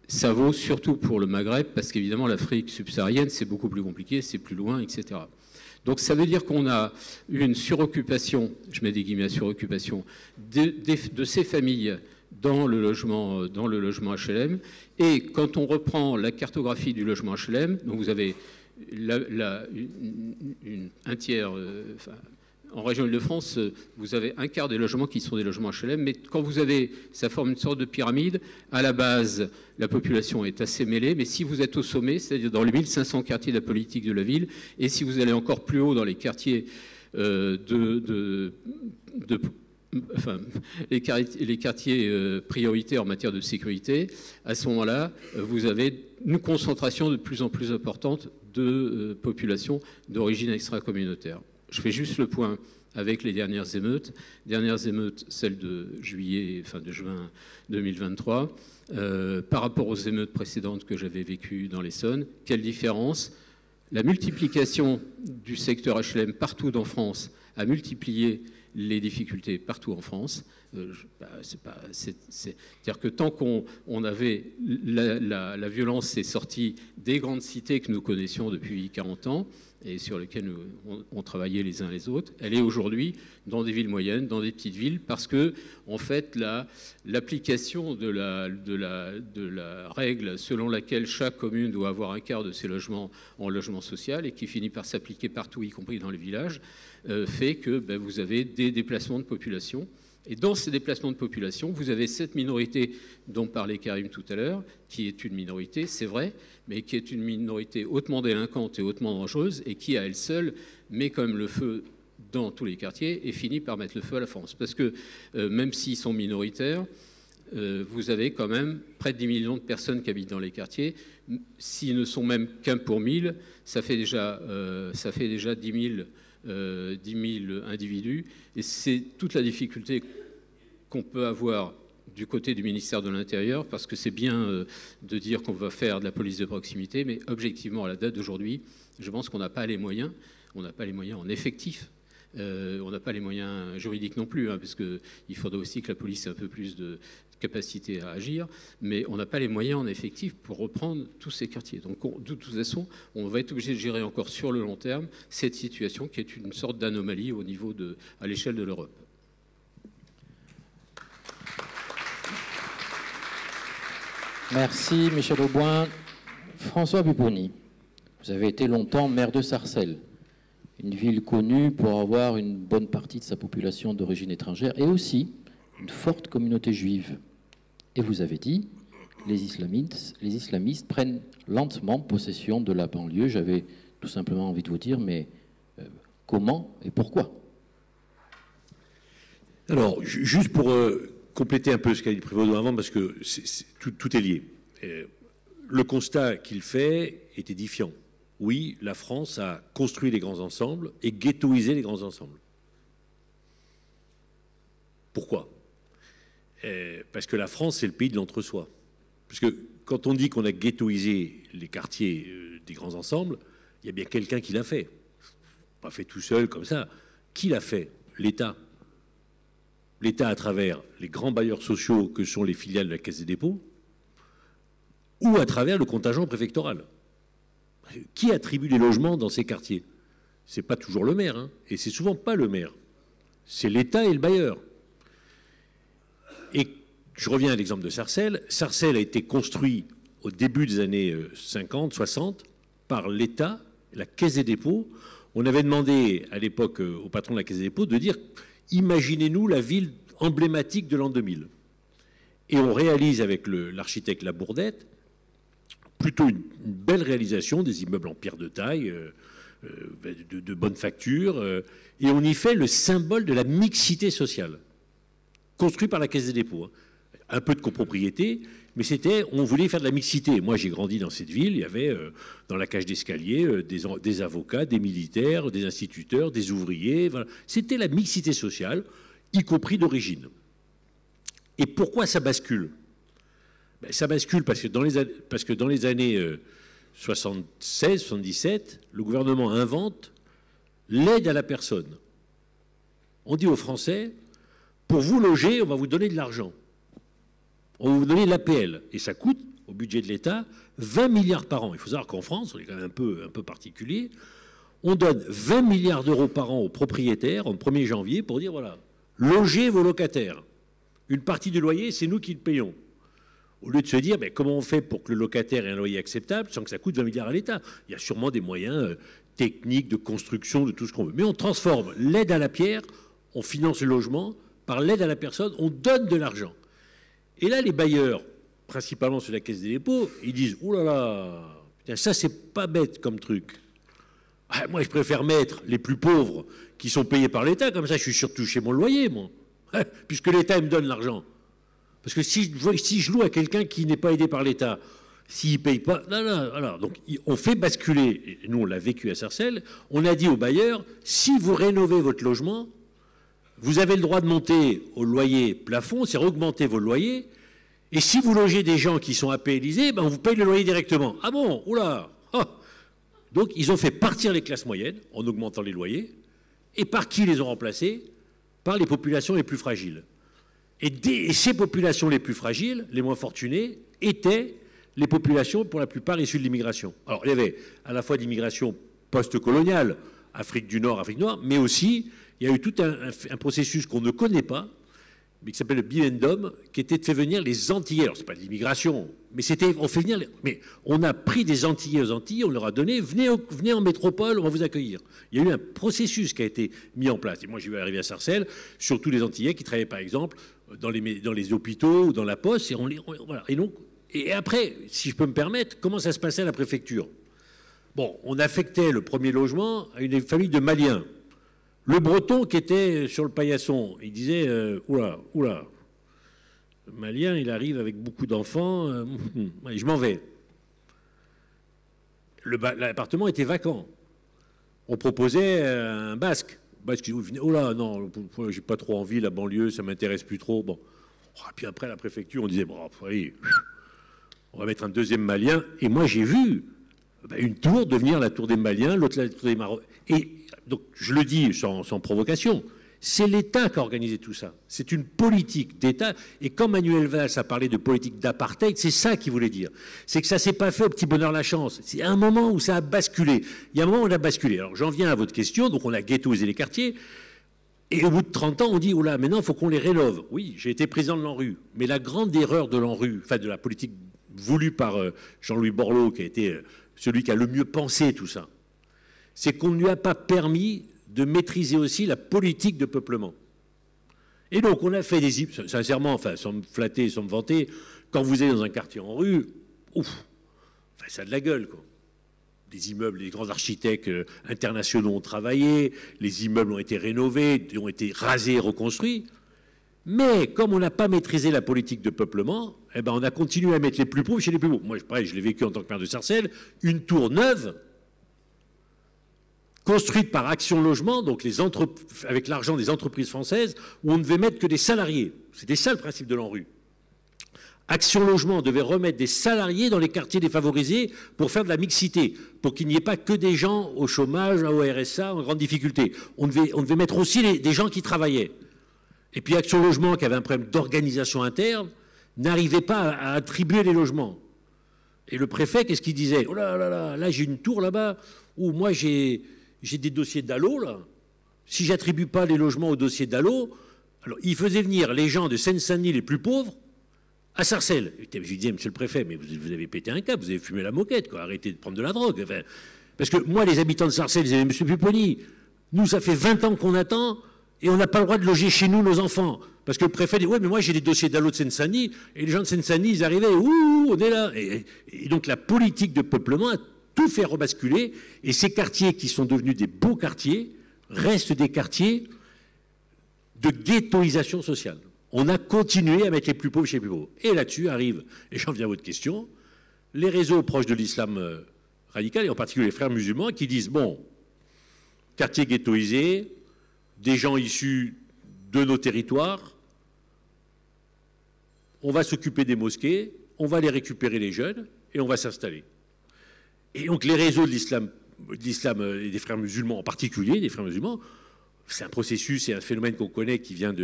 D: Ça vaut surtout pour le Maghreb, parce qu'évidemment l'Afrique subsaharienne, c'est beaucoup plus compliqué, c'est plus loin, etc. Donc ça veut dire qu'on a une suroccupation, je mets des guillemets à suroccupation, de ces familles dans le logement HLM. Et quand on reprend la cartographie du logement HLM, donc vous avez un tiers, en région Île-de-France, vous avez un quart des logements qui sont des logements HLM, mais quand vous avez, ça forme une sorte de pyramide, à la base, la population est assez mêlée, mais si vous êtes au sommet, c'est-à-dire dans les 1500 quartiers de la politique de la ville, et si vous allez encore plus haut dans les quartiers les quartiers prioritaires en matière de sécurité, à ce moment-là, vous avez une concentration de plus en plus importante de populations d'origine extra-communautaire. Je fais juste le point avec les dernières émeutes. Dernières émeutes, celles de juin 2023. Par rapport aux émeutes précédentes que j'avais vécues dans l'Essonne, quelle différence? La multiplication du secteur HLM partout en France a multiplié les difficultés partout en France. C'est-à-dire que tant qu'on avait la violence est sortie des grandes cités que nous connaissions depuis 40 ans et sur lesquelles on travaillait les uns les autres, elle est aujourd'hui dans des villes moyennes, dans des petites villes, parce que en fait l'application de la règle selon laquelle chaque commune doit avoir un quart de ses logements en logement social et qui finit par s'appliquer partout, y compris dans les villages, fait que vous avez des déplacements de population. Et dans ces déplacements de population, vous avez cette minorité dont parlait Karim tout à l'heure, qui est une minorité, c'est vrai, mais qui est une minorité hautement délinquante et hautement dangereuse, et qui, à elle seule, met quand même le feu dans tous les quartiers et finit par mettre le feu à la France. Parce que même s'ils sont minoritaires, vous avez quand même près de 10 millions de personnes qui habitent dans les quartiers. S'ils ne sont même qu'un pour 1000, ça fait déjà 10 000 individus. Et c'est toute la difficulté qu'on peut avoir du côté du ministère de l'Intérieur, parce que c'est bien de dire qu'on va faire de la police de proximité, mais objectivement, à la date d'aujourd'hui, je pense qu'on n'a pas les moyens. On n'a pas les moyens en effectif. On n'a pas les moyens juridiques non plus, hein, parce qu'il faudrait aussi que la police ait un peu plus de capacité à agir, mais on n'a pas les moyens en effectif pour reprendre tous ces quartiers. Donc de toute façon, on va être obligé de gérer encore sur le long terme cette situation qui est une sorte d'anomalie à l'échelle de l'Europe.
B: Merci Michel Auboin. François Pupponi, vous avez été longtemps maire de Sarcelles, une ville connue pour avoir une bonne partie de sa population d'origine étrangère et aussi une forte communauté juive. Et vous avez dit, les islamistes prennent lentement possession de la banlieue. J'avais tout simplement envie de vous dire, mais comment et pourquoi?
E: Alors, juste pour compléter un peu ce qu'a dit Prévost avant, parce que tout est lié. Le constat qu'il fait est édifiant. Oui, la France a construit les grands ensembles et ghettoisé les grands ensembles. Pourquoi? Parce que la France, c'est le pays de l'entre-soi. Parce que quand on dit qu'on a ghettoisé les quartiers des grands ensembles, il y a bien quelqu'un qui l'a fait. Pas fait tout seul comme ça. Qui l'a fait? L'État. L'État à travers les grands bailleurs sociaux que sont les filiales de la Caisse des dépôts, ou à travers le contingent préfectoral. Qui attribue les logements dans ces quartiers? C'est pas toujours le maire, hein, et c'est souvent pas le maire. C'est l'État et le bailleur. Et je reviens à l'exemple de Sarcelles. Sarcelles a été construit au début des années 50, 60 par l'État, la Caisse des dépôts. On avait demandé à l'époque au patron de la Caisse des dépôts de dire « Imaginez-nous la ville emblématique de l'an 2000 ». Et on réalise avec l'architecte Labourdette plutôt une belle réalisation, des immeubles en pierre de taille, de bonne facture, et on y fait le symbole de la mixité sociale, construit par la Caisse des dépôts. Un peu de copropriété, mais on voulait faire de la mixité. Moi, j'ai grandi dans cette ville, il y avait dans la cage d'escalier des avocats, des militaires, des instituteurs, des ouvriers. Voilà. C'était la mixité sociale, y compris d'origine. Et pourquoi ça bascule? Ça bascule parce que dans les années 76-77, le gouvernement invente l'aide à la personne. On dit aux Français, pour vous loger, on va vous donner de l'argent. On va vous donner l'APL. Et ça coûte, au budget de l'État, 20 milliards par an. Il faut savoir qu'en France, on est quand même un peu particulier, on donne 20 milliards d'euros par an aux propriétaires en 1er janvier pour dire, voilà, logez vos locataires. Une partie du loyer, c'est nous qui le payons. Au lieu de se dire, ben, comment on fait pour que le locataire ait un loyer acceptable sans que ça coûte 20 milliards à l'État? Il y a sûrement des moyens techniques, de construction, de tout ce qu'on veut. Mais on transforme l'aide à la pierre, on finance le logement, par l'aide à la personne, on donne de l'argent. Et là, les bailleurs, principalement sur la Caisse des dépôts, ils disent, oh là là, putain, ça c'est pas bête comme truc. Ah, moi, je préfère mettre les plus pauvres qui sont payés par l'État, comme ça je suis sûr de toucher mon loyer, moi. Puisque l'État me donne l'argent. Parce que si je loue à quelqu'un qui n'est pas aidé par l'État, s'il ne paye pas... Non. Donc, on fait basculer, et nous on l'a vécu à Sarcelles, on a dit aux bailleurs, si vous rénovez votre logement, vous avez le droit de monter au loyer plafond, c'est augmenter vos loyers, et si vous logez des gens qui sont APLisés, ben on vous paye le loyer directement. Ah bon? Oula! Donc, ils ont fait partir les classes moyennes en augmentant les loyers, et par qui les ont remplacés? Par les populations les plus fragiles. Et ces populations les plus fragiles, les moins fortunées, étaient les populations pour la plupart issues de l'immigration. Alors il y avait à la fois d'immigration post-coloniale, Afrique du Nord, mais aussi il y a eu tout un processus qu'on ne connaît pas, mais qui s'appelle le bivendum, qui était de faire venir les Antillais. Alors c'est pas de l'immigration, mais on fait venir, mais on a pris des Antillais aux Antilles, on leur a donné, venez en métropole, on va vous accueillir. Il y a eu un processus qui a été mis en place. Et moi j'ai vu arriver à Sarcelles, surtout les Antillais qui travaillaient par exemple dans les hôpitaux ou dans la poste, et voilà. Et après, si je peux me permettre, comment ça se passait à la préfecture? Bon, on affectait le premier logement à une famille de Maliens. Le Breton qui était sur le paillasson, il disait oula, le Malien, il arrive avec beaucoup d'enfants, je m'en vais. L'appartement était vacant. On proposait un Basque. Basque qui dit, oh là, non, j'ai pas trop envie, la banlieue, ça m'intéresse plus trop. Bon. Puis après, la préfecture, on disait, bon, allez, on va mettre un deuxième Malien. Et moi, j'ai vu une tour devenir la tour des Maliens, l'autre la tour des Marocains. Et donc, je le dis sans provocation, c'est l'État qui a organisé tout ça. C'est une politique d'État. Et quand Manuel Valls a parlé de politique d'apartheid, c'est ça qu'il voulait dire. C'est que ça ne s'est pas fait au petit bonheur la chance. C'est un moment où ça a basculé. Il y a un moment où on a basculé. Alors, j'en viens à votre question. Donc, on a ghettoisé les quartiers. Et au bout de 30 ans, on dit, oh là, maintenant, il faut qu'on les rénove. Oui, j'ai été président de l'ANRU. Mais la grande erreur de l'ANRU, enfin de la politique voulu par Jean-Louis Borloo, qui a été celui qui a le mieux pensé tout ça, c'est qu'on ne lui a pas permis de maîtriser aussi la politique de peuplement. Et donc, on a fait des... Sincèrement, enfin, sans me flatter, sans me vanter, quand vous êtes dans un quartier en rue, ouf, enfin, ça a de la gueule, quoi. Les immeubles, les grands architectes internationaux ont travaillé, les immeubles ont été rénovés, ont été rasés et reconstruits. Mais comme on n'a pas maîtrisé la politique de peuplement, eh ben, on a continué à mettre les plus pauvres chez les plus pauvres. Moi, pareil, je l'ai vécu en tant que maire de Sarcelles, une tour neuve, construite par Action Logement, donc avec l'argent des entreprises françaises, où on ne devait mettre que des salariés. C'était ça le principe de l'ANRU. Action Logement devait remettre des salariés dans les quartiers défavorisés pour faire de la mixité, pour qu'il n'y ait pas que des gens au chômage, au RSA, en grande difficulté. On devait mettre aussi des gens qui travaillaient. Et puis Action Logement, qui avait un problème d'organisation interne, n'arrivait pas à attribuer les logements. Et le préfet, qu'est-ce qu'il disait? Oh là là là, là j'ai une tour là-bas où moi j'ai des dossiers d'ALLO, là. Si j'attribue pas les logements au dossier d'ALLO, alors il faisait venir les gens de Seine-Saint-Denis les plus pauvres à Sarcelles. Je lui disais, monsieur le préfet, mais vous avez pété un câble, vous avez fumé la moquette, quoi. Arrêtez de prendre de la drogue. Enfin, parce que moi, les habitants de Sarcelles, ils disaient, monsieur Pupponi, nous, ça fait 20 ans qu'on attend et on n'a pas le droit de loger chez nous nos enfants. Parce que le préfet dit, ouais, mais moi, j'ai des dossiers d'ALLO de Seine-Saint-Denis, et les gens de Seine-Saint-Denis, ils arrivaient, ouh, on est là. Et donc, la politique de peuplement a tout fait rebasculer, et ces quartiers qui sont devenus des beaux quartiers restent des quartiers de ghettoisation sociale. On a continué à mettre les plus pauvres chez les plus pauvres. Et là-dessus arrive, et j'en viens à votre question, les réseaux proches de l'islam radical, et en particulier les frères musulmans, qui disent, bon, quartier ghettoisé, des gens issus de nos territoires, on va s'occuper des mosquées, on va les récupérer les jeunes, et on va s'installer. Et donc les réseaux de l'islam et des frères musulmans en particulier, des frères musulmans, c'est un processus, c'est un phénomène qu'on connaît qui vient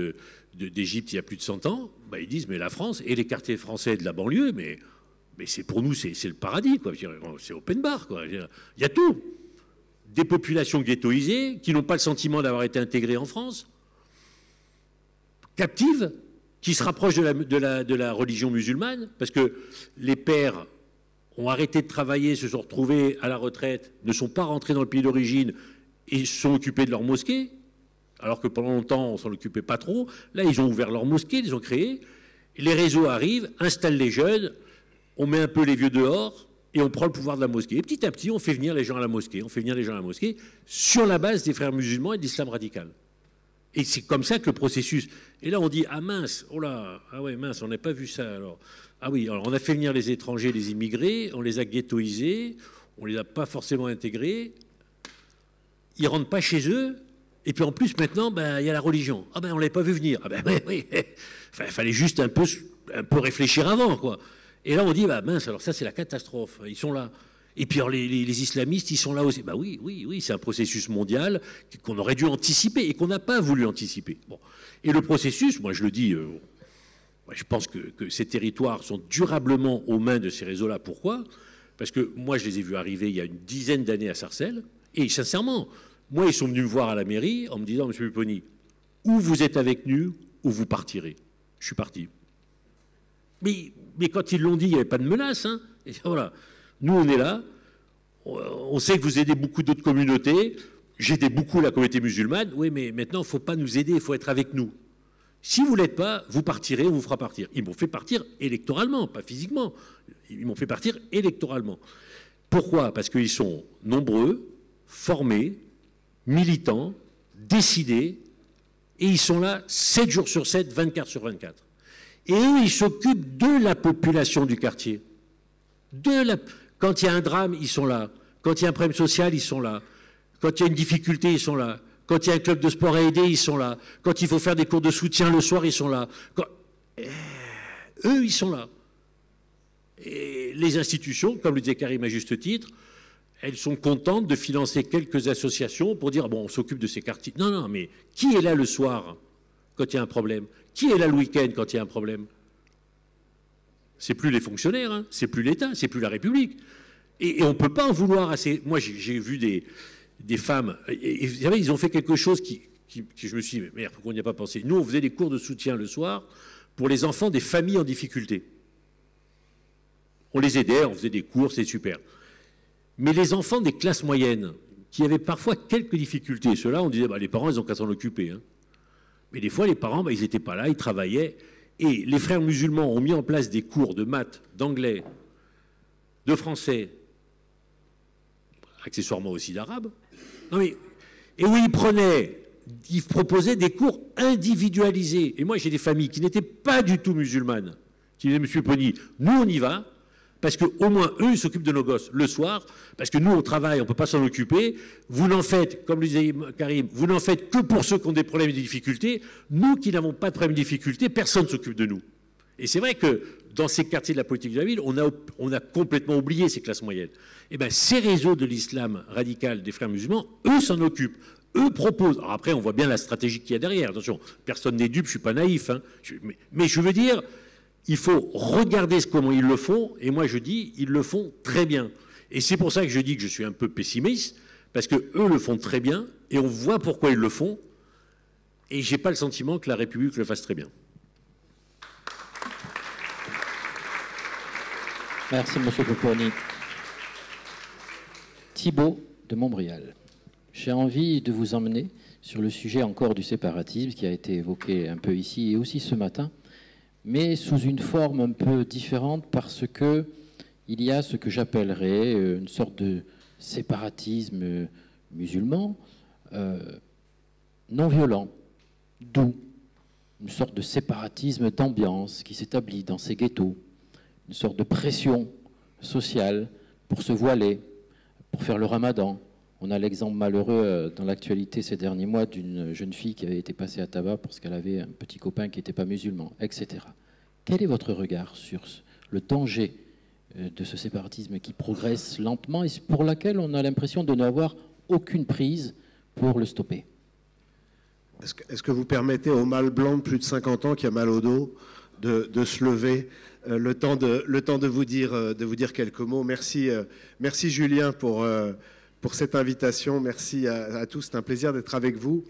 E: d'Égypte il y a plus de 100 ans. Ben, ils disent, mais la France et les quartiers français de la banlieue, mais c'est pour nous, c'est le paradis, quoi. C'est open bar, quoi. Il y a tout. Des populations ghettoisées qui n'ont pas le sentiment d'avoir été intégrées en France, captives, qui se rapprochent de la religion musulmane, parce que les pères ont arrêté de travailler, se sont retrouvés à la retraite, ne sont pas rentrés dans le pays d'origine et se sont occupés de leur mosquée, alors que pendant longtemps, on ne s'en occupait pas trop. Là, ils ont ouvert leur mosquée, ils les ont créés. Les réseaux arrivent, installent les jeunes, on met un peu les vieux dehors et on prend le pouvoir de la mosquée. Et petit à petit, on fait venir les gens à la mosquée. On fait venir les gens à la mosquée sur la base des frères musulmans et de l'islam radical. Et c'est comme ça que le processus... Et là, on dit, ah mince, oh là, ah ouais, mince, on n'a pas vu ça alors. Ah oui, alors on a fait venir les étrangers, les immigrés, on les a ghettoisés, on ne les a pas forcément intégrés. Ils ne rentrent pas chez eux. Et puis en plus, maintenant, ben, y a la religion. Ah ben, on ne l'avait pas vu venir. Ah ben oui. Enfin, il fallait juste un peu réfléchir avant, quoi. Et là, on dit, bah mince, alors ça, c'est la catastrophe. Ils sont là. Et puis alors, les islamistes, ils sont là aussi. Bah oui, c'est un processus mondial qu'on aurait dû anticiper et qu'on n'a pas voulu anticiper. Bon. Et le processus, moi je le dis, je pense que ces territoires sont durablement aux mains de ces réseaux-là. Pourquoi? Parce que moi, je les ai vus arriver il y a une dizaine d'années à Sarcelles. Et sincèrement, moi, ils sont venus me voir à la mairie en me disant, monsieur Pupponi, ou vous êtes avec nous, ou vous partirez. Je suis parti. Mais quand ils l'ont dit, il n'y avait pas de menace. Hein. Et voilà. Nous, on est là. On sait que vous aidez beaucoup d'autres communautés. J'aidais beaucoup la communauté musulmane. Oui, mais maintenant, il ne faut pas nous aider, il faut être avec nous. Si vous ne l'êtes pas, vous partirez, on vous fera partir. Ils m'ont fait partir électoralement, pas physiquement. Ils m'ont fait partir électoralement. Pourquoi? Parce qu'ils sont nombreux, formés, militants, décidés, et ils sont là 7 jours sur 7, 24 sur 24. Et eux, ils s'occupent de la population du quartier. Quand il y a un drame, ils sont là. Quand il y a un problème social, ils sont là. Quand il y a une difficulté, ils sont là. Quand il y a un club de sport à aider, ils sont là. Quand il faut faire des cours de soutien le soir, ils sont là. Eux, ils sont là. Et les institutions, comme le disait Karim à juste titre, elles sont contentes de financer quelques associations pour dire, bon, on s'occupe de ces quartiers. Non, mais qui est là le soir quand il y a un problème? Qui est là le week-end quand il y a un problème? C'est plus les fonctionnaires, hein, c'est plus l'État, c'est plus la République. Et on ne peut pas en vouloir assez... Moi, j'ai vu des femmes... Et vous savez, ils ont fait quelque chose qui je me suis dit, merde, pourquoi on n'y a pas pensé? Nous, on faisait des cours de soutien le soir pour les enfants des familles en difficulté. On les aidait, on faisait des cours, c'est super. Mais les enfants des classes moyennes, qui avaient parfois quelques difficultés, ceux-là, on disait, bah, les parents, ils ont qu'à s'en occuper. Hein. Mais des fois, les parents, bah, ils n'étaient pas là, ils travaillaient. Et les frères musulmans ont mis en place des cours de maths, d'anglais, de français, accessoirement aussi d'arabe. Non mais, et où ils proposaient des cours individualisés. Et moi, j'ai des familles qui n'étaient pas du tout musulmanes, qui disaient, Monsieur Pony, nous, on y va, parce qu'au moins, eux, ils s'occupent de nos gosses le soir, parce que nous, au travail, on ne peut pas s'en occuper. Vous n'en faites, comme le disait Karim, vous n'en faites que pour ceux qui ont des problèmes et des difficultés. Nous qui n'avons pas de problèmes et de difficultés, personne ne s'occupe de nous. Et c'est vrai que dans ces quartiers de la politique de la ville, on a complètement oublié ces classes moyennes. Et bien, ces réseaux de l'islam radical des frères musulmans, eux s'en occupent. Eux proposent. Alors après, on voit bien la stratégie qu'il y a derrière. Attention, personne n'est dupe, je ne suis pas naïf. Hein. Mais je veux dire, il faut regarder comment ils le font. Et moi, je dis, ils le font très bien. Et c'est pour ça que je dis que je suis un peu pessimiste, parce qu'eux le font très bien, et on voit pourquoi ils le font. Et je n'ai pas le sentiment que la République le fasse très bien.
B: Merci, M. Pouponi. Thibault de Montbrial. J'ai envie de vous emmener sur le sujet encore du séparatisme qui a été évoqué un peu ici et aussi ce matin, mais sous une forme un peu différente parce que il y a ce que j'appellerais une sorte de séparatisme musulman non violent, doux, une sorte de séparatisme d'ambiance qui s'établit dans ces ghettos, une sorte de pression sociale pour se voiler, pour faire le ramadan. On a l'exemple malheureux dans l'actualité ces derniers mois d'une jeune fille qui avait été passée à tabac parce qu'elle avait un petit copain qui n'était pas musulman, etc. Quel est votre regard sur le danger de ce séparatisme qui progresse lentement et pour laquelle on a l'impression de n'avoir aucune prise pour le stopper?
F: Est-ce que vous permettez au mâle blanc de plus de 50 ans qui a mal au dos de se lever le temps de vous dire quelques mots? Merci Julien pour cette invitation. Merci à tous, c'est un plaisir d'être avec vous.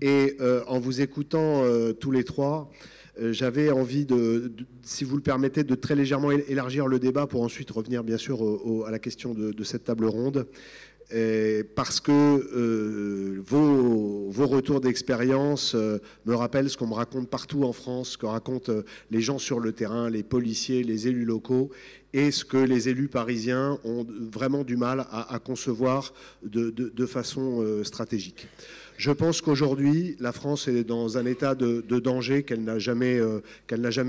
F: Et en vous écoutant tous les trois, j'avais envie, si vous le permettez, de très légèrement élargir le débat pour ensuite revenir bien sûr à la question de cette table ronde. Parce que vos retours d'expérience me rappellent ce qu'on me raconte partout en France, ce que racontent les gens sur le terrain, les policiers, les élus locaux, et ce que les élus parisiens ont vraiment du mal à concevoir de façon stratégique. Je pense qu'aujourd'hui, la France est dans un état de danger qu'elle n'a jamais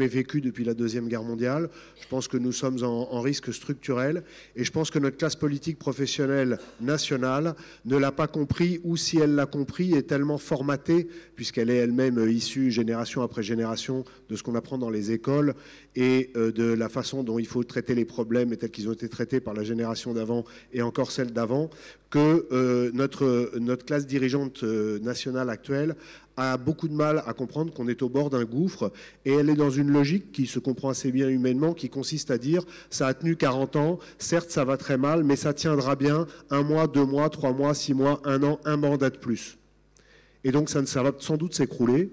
F: vécu depuis la Deuxième Guerre mondiale. Je pense que nous sommes en risque structurel et je pense que notre classe politique professionnelle nationale ne l'a pas compris, ou si elle l'a compris, est tellement formatée, puisqu'elle est elle-même issue génération après génération de ce qu'on apprend dans les écoles et de la façon dont il faut traiter les problèmes et tels qu'ils ont été traités par la génération d'avant et encore celle d'avant, que notre classe dirigeante nationale actuelle a beaucoup de mal à comprendre qu'on est au bord d'un gouffre, et elle est dans une logique qui se comprend assez bien humainement, qui consiste à dire ça a tenu 40 ans, certes ça va très mal, mais ça tiendra bien 1 mois, 2 mois, 3 mois, 6 mois, 1 an, un mandat de plus. Et donc ça va sans doute s'écrouler,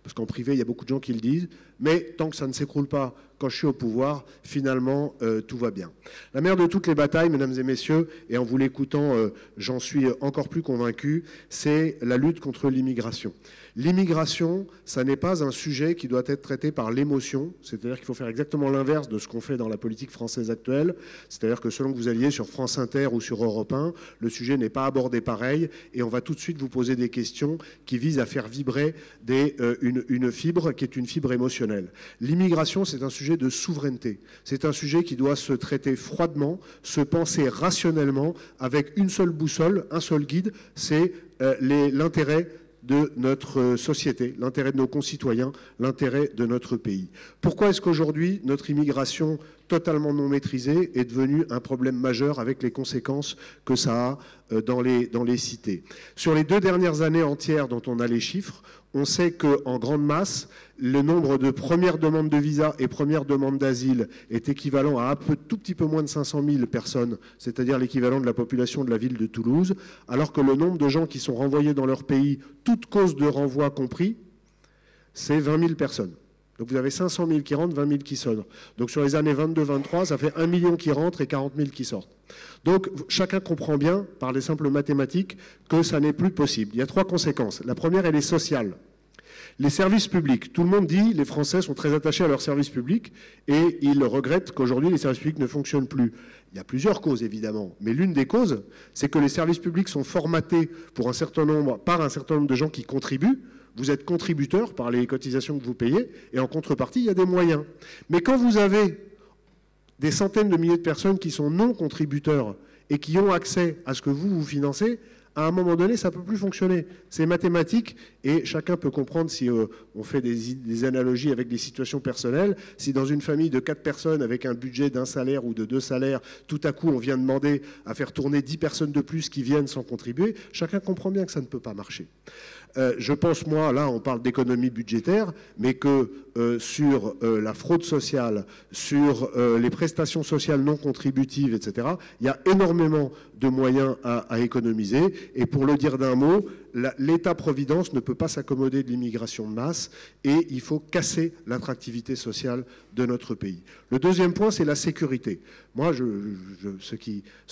F: parce qu'en privé il y a beaucoup de gens qui le disent, mais tant que ça ne s'écroule pas quand je suis au pouvoir, finalement, tout va bien. La mère de toutes les batailles, mesdames et messieurs, et en vous l'écoutant, j'en suis encore plus convaincu, c'est la lutte contre l'immigration. L'immigration, ça n'est pas un sujet qui doit être traité par l'émotion, c'est-à-dire qu'il faut faire exactement l'inverse de ce qu'on fait dans la politique française actuelle, c'est-à-dire que selon que vous alliez sur France Inter ou sur Europe 1, le sujet n'est pas abordé pareil, et on va tout de suite vous poser des questions qui visent à faire vibrer une fibre qui est une fibre émotionnelle. L'immigration, c'est un sujet de souveraineté. C'est un sujet qui doit se traiter froidement, se penser rationnellement, avec une seule boussole, un seul guide, c'est l'intérêt de notre société, l'intérêt de nos concitoyens, l'intérêt de notre pays. Pourquoi est-ce qu'aujourd'hui, notre immigration totalement non maîtrisée est devenue un problème majeur avec les conséquences que ça a dans les cités? Sur les 2 dernières années entières dont on a les chiffres, on sait qu'en grande masse, le nombre de premières demandes de visa et premières demandes d'asile est équivalent à tout petit peu moins de 500 000 personnes, c'est-à-dire l'équivalent de la population de la ville de Toulouse, alors que le nombre de gens qui sont renvoyés dans leur pays, toutes causes de renvoi compris, c'est 20 000 personnes. Donc vous avez 500 000 qui rentrent, 20 000 qui sortent. Donc sur les années 22-23, ça fait 1 million qui rentrent et 40 000 qui sortent. Donc chacun comprend bien, par les simples mathématiques, que ça n'est plus possible. Il y a 3 conséquences. La première, elle est sociale. Les services publics. Tout le monde dit les Français sont très attachés à leurs services publics et ils regrettent qu'aujourd'hui les services publics ne fonctionnent plus. Il y a plusieurs causes évidemment, mais l'une des causes, c'est que les services publics sont formatés par un certain nombre de gens qui contribuent. Vous êtes contributeur par les cotisations que vous payez et en contrepartie, il y a des moyens. Mais quand vous avez des centaines de milliers de personnes qui sont non contributeurs et qui ont accès à ce que vous financez, à un moment donné, ça ne peut plus fonctionner. C'est mathématique et chacun peut comprendre si on fait des analogies avec des situations personnelles. Si dans une famille de 4 personnes avec un budget d'1 salaire ou de 2 salaires, tout à coup on vient demander à faire tourner 10 personnes de plus qui viennent sans contribuer, chacun comprend bien que ça ne peut pas marcher. Je pense, moi, là, on parle d'économie budgétaire, mais que sur la fraude sociale, sur les prestations sociales non contributives, etc., il y a énormément de moyens à économiser. Et pour le dire d'un mot, l'État-providence ne peut pas s'accommoder de l'immigration de masse et il faut casser l'attractivité sociale de notre pays. Le deuxième point, c'est la sécurité. Moi, ceux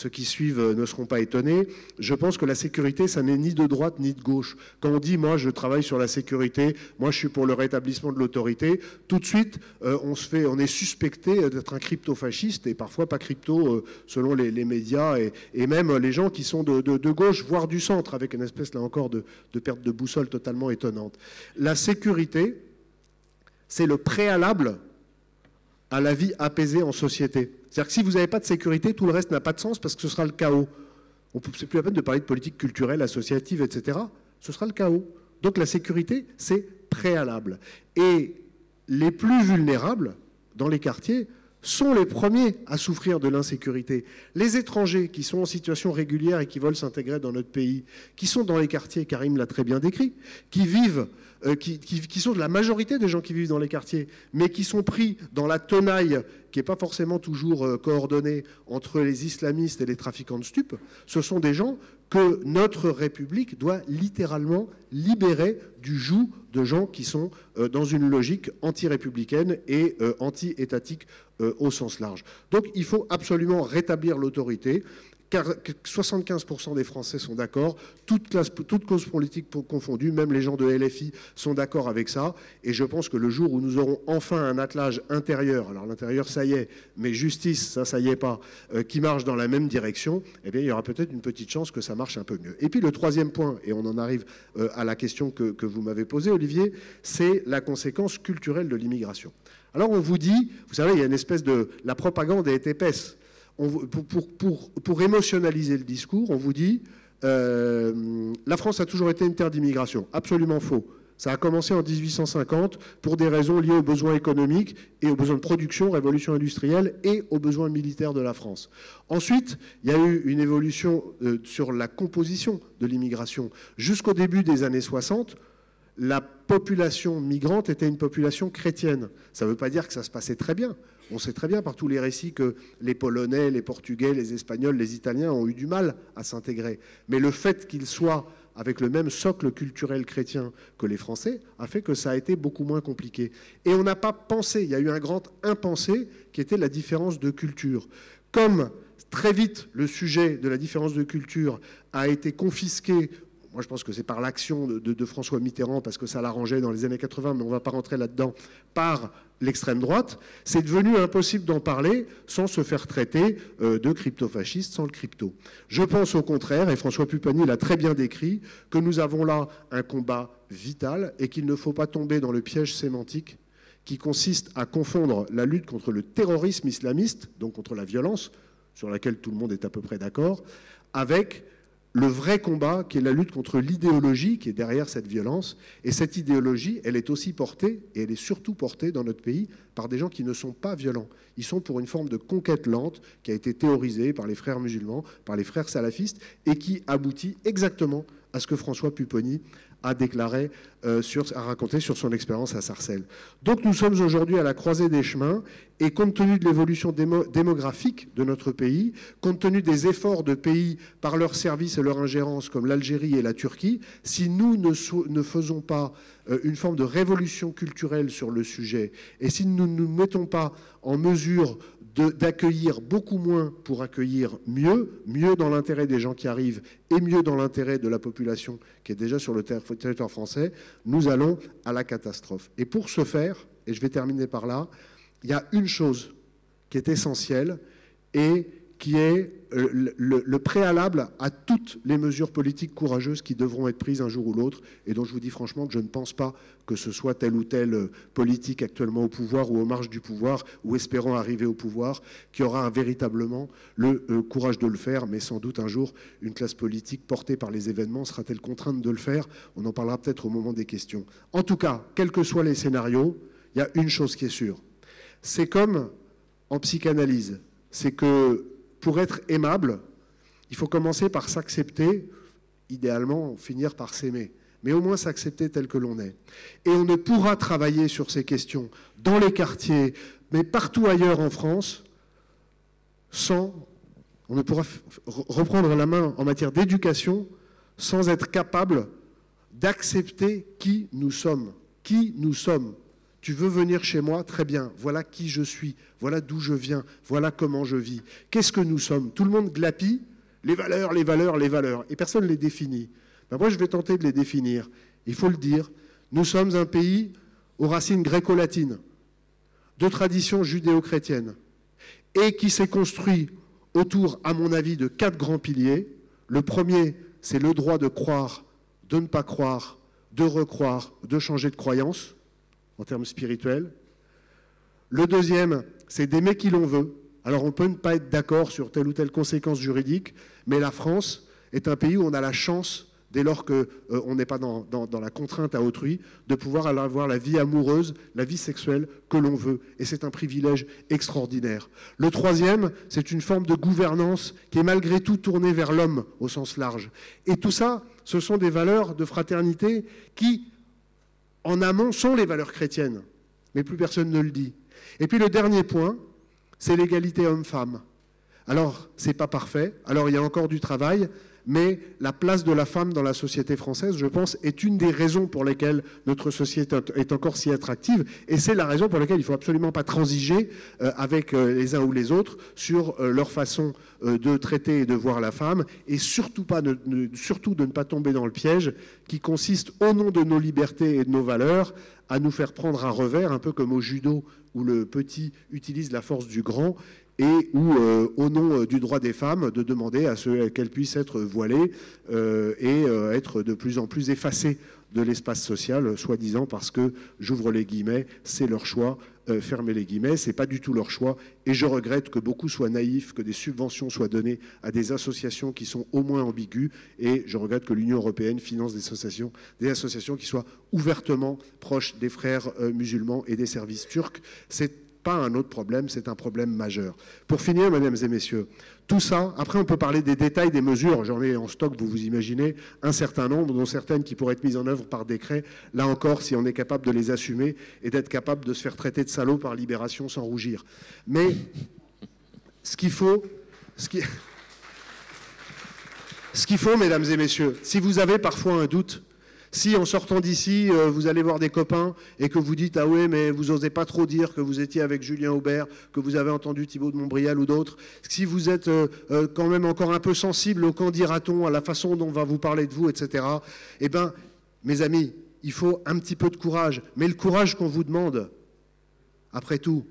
F: qui suivent ne seront pas étonnés. Je pense que la sécurité, ça n'est ni de droite ni de gauche. Quand on dit, moi, je travaille sur la sécurité, moi, je suis pour le rétablissement de l'autorité, tout de suite, on est suspecté d'être un crypto-fasciste et parfois pas crypto selon les médias et même les gens qui sont de gauche, voire du centre, avec une espèce, là encore, de perte de boussole totalement étonnante. La sécurité, c'est le préalable à la vie apaisée en société. C'est-à-dire que si vous n'avez pas de sécurité, tout le reste n'a pas de sens parce que ce sera le chaos. C'est plus la peine de parler de politique culturelle, associative, etc. Ce sera le chaos. Donc la sécurité, c'est préalable. Et les plus vulnérables dans les quartiers sont les premiers à souffrir de l'insécurité. Les étrangers qui sont en situation régulière et qui veulent s'intégrer dans notre pays, qui sont dans les quartiers, Karim l'a très bien décrit, qui vivent, qui sont de la majorité des gens qui vivent dans les quartiers, mais qui sont pris dans la tenaille qui n'est pas forcément toujours coordonnée entre les islamistes et les trafiquants de stupes, ce sont des gens que notre République doit littéralement libérer du joug de gens qui sont dans une logique anti-républicaine et anti-étatique au sens large. Donc il faut absolument rétablir l'autorité, car 75% des Français sont d'accord, toute cause politique confondue, même les gens de LFI sont d'accord avec ça, et je pense que le jour où nous aurons enfin un attelage intérieur, alors l'intérieur ça y est, mais justice, ça y est pas, qui marche dans la même direction, eh bien il y aura peut-être une petite chance que ça marche un peu mieux. Et puis le troisième point, et on en arrive à la question que vous m'avez posée, Olivier, c'est la conséquence culturelle de l'immigration. Alors on vous dit, vous savez, il y a une espèce de... La propagande est épaisse. Pour émotionnaliser le discours, on vous dit la France a toujours été une terre d'immigration. Absolument faux. Ça a commencé en 1850 pour des raisons liées aux besoins économiques et aux besoins de production, révolution industrielle et aux besoins militaires de la France. Ensuite, il y a eu une évolution sur la composition de l'immigration. Jusqu'au début des années 60, la population migrante était une population chrétienne. Ça ne veut pas dire que ça se passait très bien. On sait très bien par tous les récits que les Polonais, les Portugais, les Espagnols, les Italiens ont eu du mal à s'intégrer. Mais le fait qu'ils soient avec le même socle culturel chrétien que les Français a fait que ça a été beaucoup moins compliqué. Et on n'a pas pensé, il y a eu un grand impensé qui était la différence de culture. Comme très vite le sujet de la différence de culture a été confisqué. Moi, je pense que c'est par l'action de François Mitterrand, parce que ça l'arrangeait dans les années 80, mais on ne va pas rentrer là-dedans, par l'extrême droite, c'est devenu impossible d'en parler sans se faire traiter de crypto-fasciste, sans le crypto. Je pense au contraire, et François Pupponi l'a très bien décrit, que nous avons là un combat vital et qu'il ne faut pas tomber dans le piège sémantique qui consiste à confondre la lutte contre le terrorisme islamiste, donc contre la violence, sur laquelle tout le monde est à peu près d'accord, avec le vrai combat qui est la lutte contre l'idéologie qui est derrière cette violence. Et cette idéologie, elle est aussi portée, et elle est surtout portée dans notre pays, par des gens qui ne sont pas violents. Ils sont pour une forme de conquête lente qui a été théorisée par les frères musulmans, par les frères salafistes, et qui aboutit exactement à ce que François Pupponi a déclaré à raconter sur son expérience à Sarcelles. Donc nous sommes aujourd'hui à la croisée des chemins et compte tenu de l'évolution démographique de notre pays, compte tenu des efforts de pays par leurs services et leur ingérence comme l'Algérie et la Turquie, si nous ne faisons pas une forme de révolution culturelle sur le sujet et si nous ne nous mettons pas en mesure d'accueillir beaucoup moins pour accueillir mieux, mieux dans l'intérêt des gens qui arrivent et mieux dans l'intérêt de la population qui est déjà sur le territoire français, nous allons à la catastrophe. Et pour ce faire, et je vais terminer par là, il y a une chose qui est essentielle et qui est le préalable à toutes les mesures politiques courageuses qui devront être prises un jour ou l'autre, et dont je vous dis franchement que je ne pense pas que ce soit telle ou telle politique actuellement au pouvoir ou aux marges du pouvoir, ou espérant arriver au pouvoir, qui aura véritablement le courage de le faire, mais sans doute un jour, une classe politique portée par les événements sera-t-elle contrainte de le faire? On en parlera peut-être au moment des questions. En tout cas, quels que soient les scénarios, il y a une chose qui est sûre. C'est comme en psychanalyse, c'est que pour être aimable, il faut commencer par s'accepter, idéalement finir par s'aimer, mais au moins s'accepter tel que l'on est. Et on ne pourra travailler sur ces questions dans les quartiers, mais partout ailleurs en France, on ne pourra reprendre la main en matière d'éducation sans être capable d'accepter qui nous sommes. Qui nous sommes. Tu veux venir chez moi? Très bien. Voilà qui je suis. Voilà d'où je viens. Voilà comment je vis. Qu'est-ce que nous sommes? Tout le monde glapit. Les valeurs, les valeurs, les valeurs. Et personne ne les définit. Ben moi, je vais tenter de les définir. Il faut le dire. Nous sommes un pays aux racines gréco-latines, de tradition judéo-chrétienne, et qui s'est construit autour, à mon avis, de 4 grands piliers. Le premier, c'est le droit de croire, de ne pas croire, de recroire, de changer de croyance, en termes spirituels. Le deuxième, c'est d'aimer qui l'on veut. Alors on peut ne pas être d'accord sur telle ou telle conséquence juridique, mais la France est un pays où on a la chance, dès lors qu'on n'est pas dans la contrainte à autrui, de pouvoir avoir la vie amoureuse, la vie sexuelle que l'on veut. Et c'est un privilège extraordinaire. Le troisième, c'est une forme de gouvernance qui est malgré tout tournée vers l'homme au sens large. Et tout ça, ce sont des valeurs de fraternité qui, en amont, sont les valeurs chrétiennes, mais plus personne ne le dit. Et puis le dernier point, c'est l'égalité homme-femme. Alors, c'est pas parfait, alors il y a encore du travail, mais la place de la femme dans la société française, je pense, est une des raisons pour lesquelles notre société est encore si attractive, et c'est la raison pour laquelle il ne faut absolument pas transiger avec les uns ou les autres sur leur façon de traiter et de voir la femme, et surtout de ne pas tomber dans le piège qui consiste, au nom de nos libertés et de nos valeurs, à nous faire prendre un revers, un peu comme au judo, où le petit utilise la force du grand, et où, au nom du droit des femmes, de demander à qu'elles puissent être voilées et être de plus en plus effacées de l'espace social, soi-disant parce que, j'ouvre les guillemets, c'est leur choix, fermez les guillemets, c'est pas du tout leur choix, et je regrette que beaucoup soient naïfs, que des subventions soient données à des associations qui sont au moins ambiguës, et je regrette que l'Union européenne finance des associations qui soient ouvertement proches des frères musulmans et des services turcs. C'est pas un autre problème, c'est un problème majeur. Pour finir, mesdames et messieurs, tout ça, après on peut parler des détails des mesures, j'en ai en stock, vous imaginez, un certain nombre, dont certaines qui pourraient être mises en œuvre par décret, là encore, si on est capable de les assumer et d'être capable de se faire traiter de salaud par libération sans rougir. Mais ce qu'il faut, mesdames et messieurs, si vous avez parfois un doute, si en sortant d'ici, vous allez voir des copains et que vous dites « Ah ouais, mais vous n'osez pas trop dire que vous étiez avec Julien Aubert, que vous avez entendu Thibault de Montbrial ou d'autres. Si vous êtes quand même encore un peu sensible au qu'en dira-t-on, à la façon dont on va vous parler de vous, etc. » Eh bien, mes amis, il faut un petit peu de courage. Mais le courage qu'on vous demande, après tout,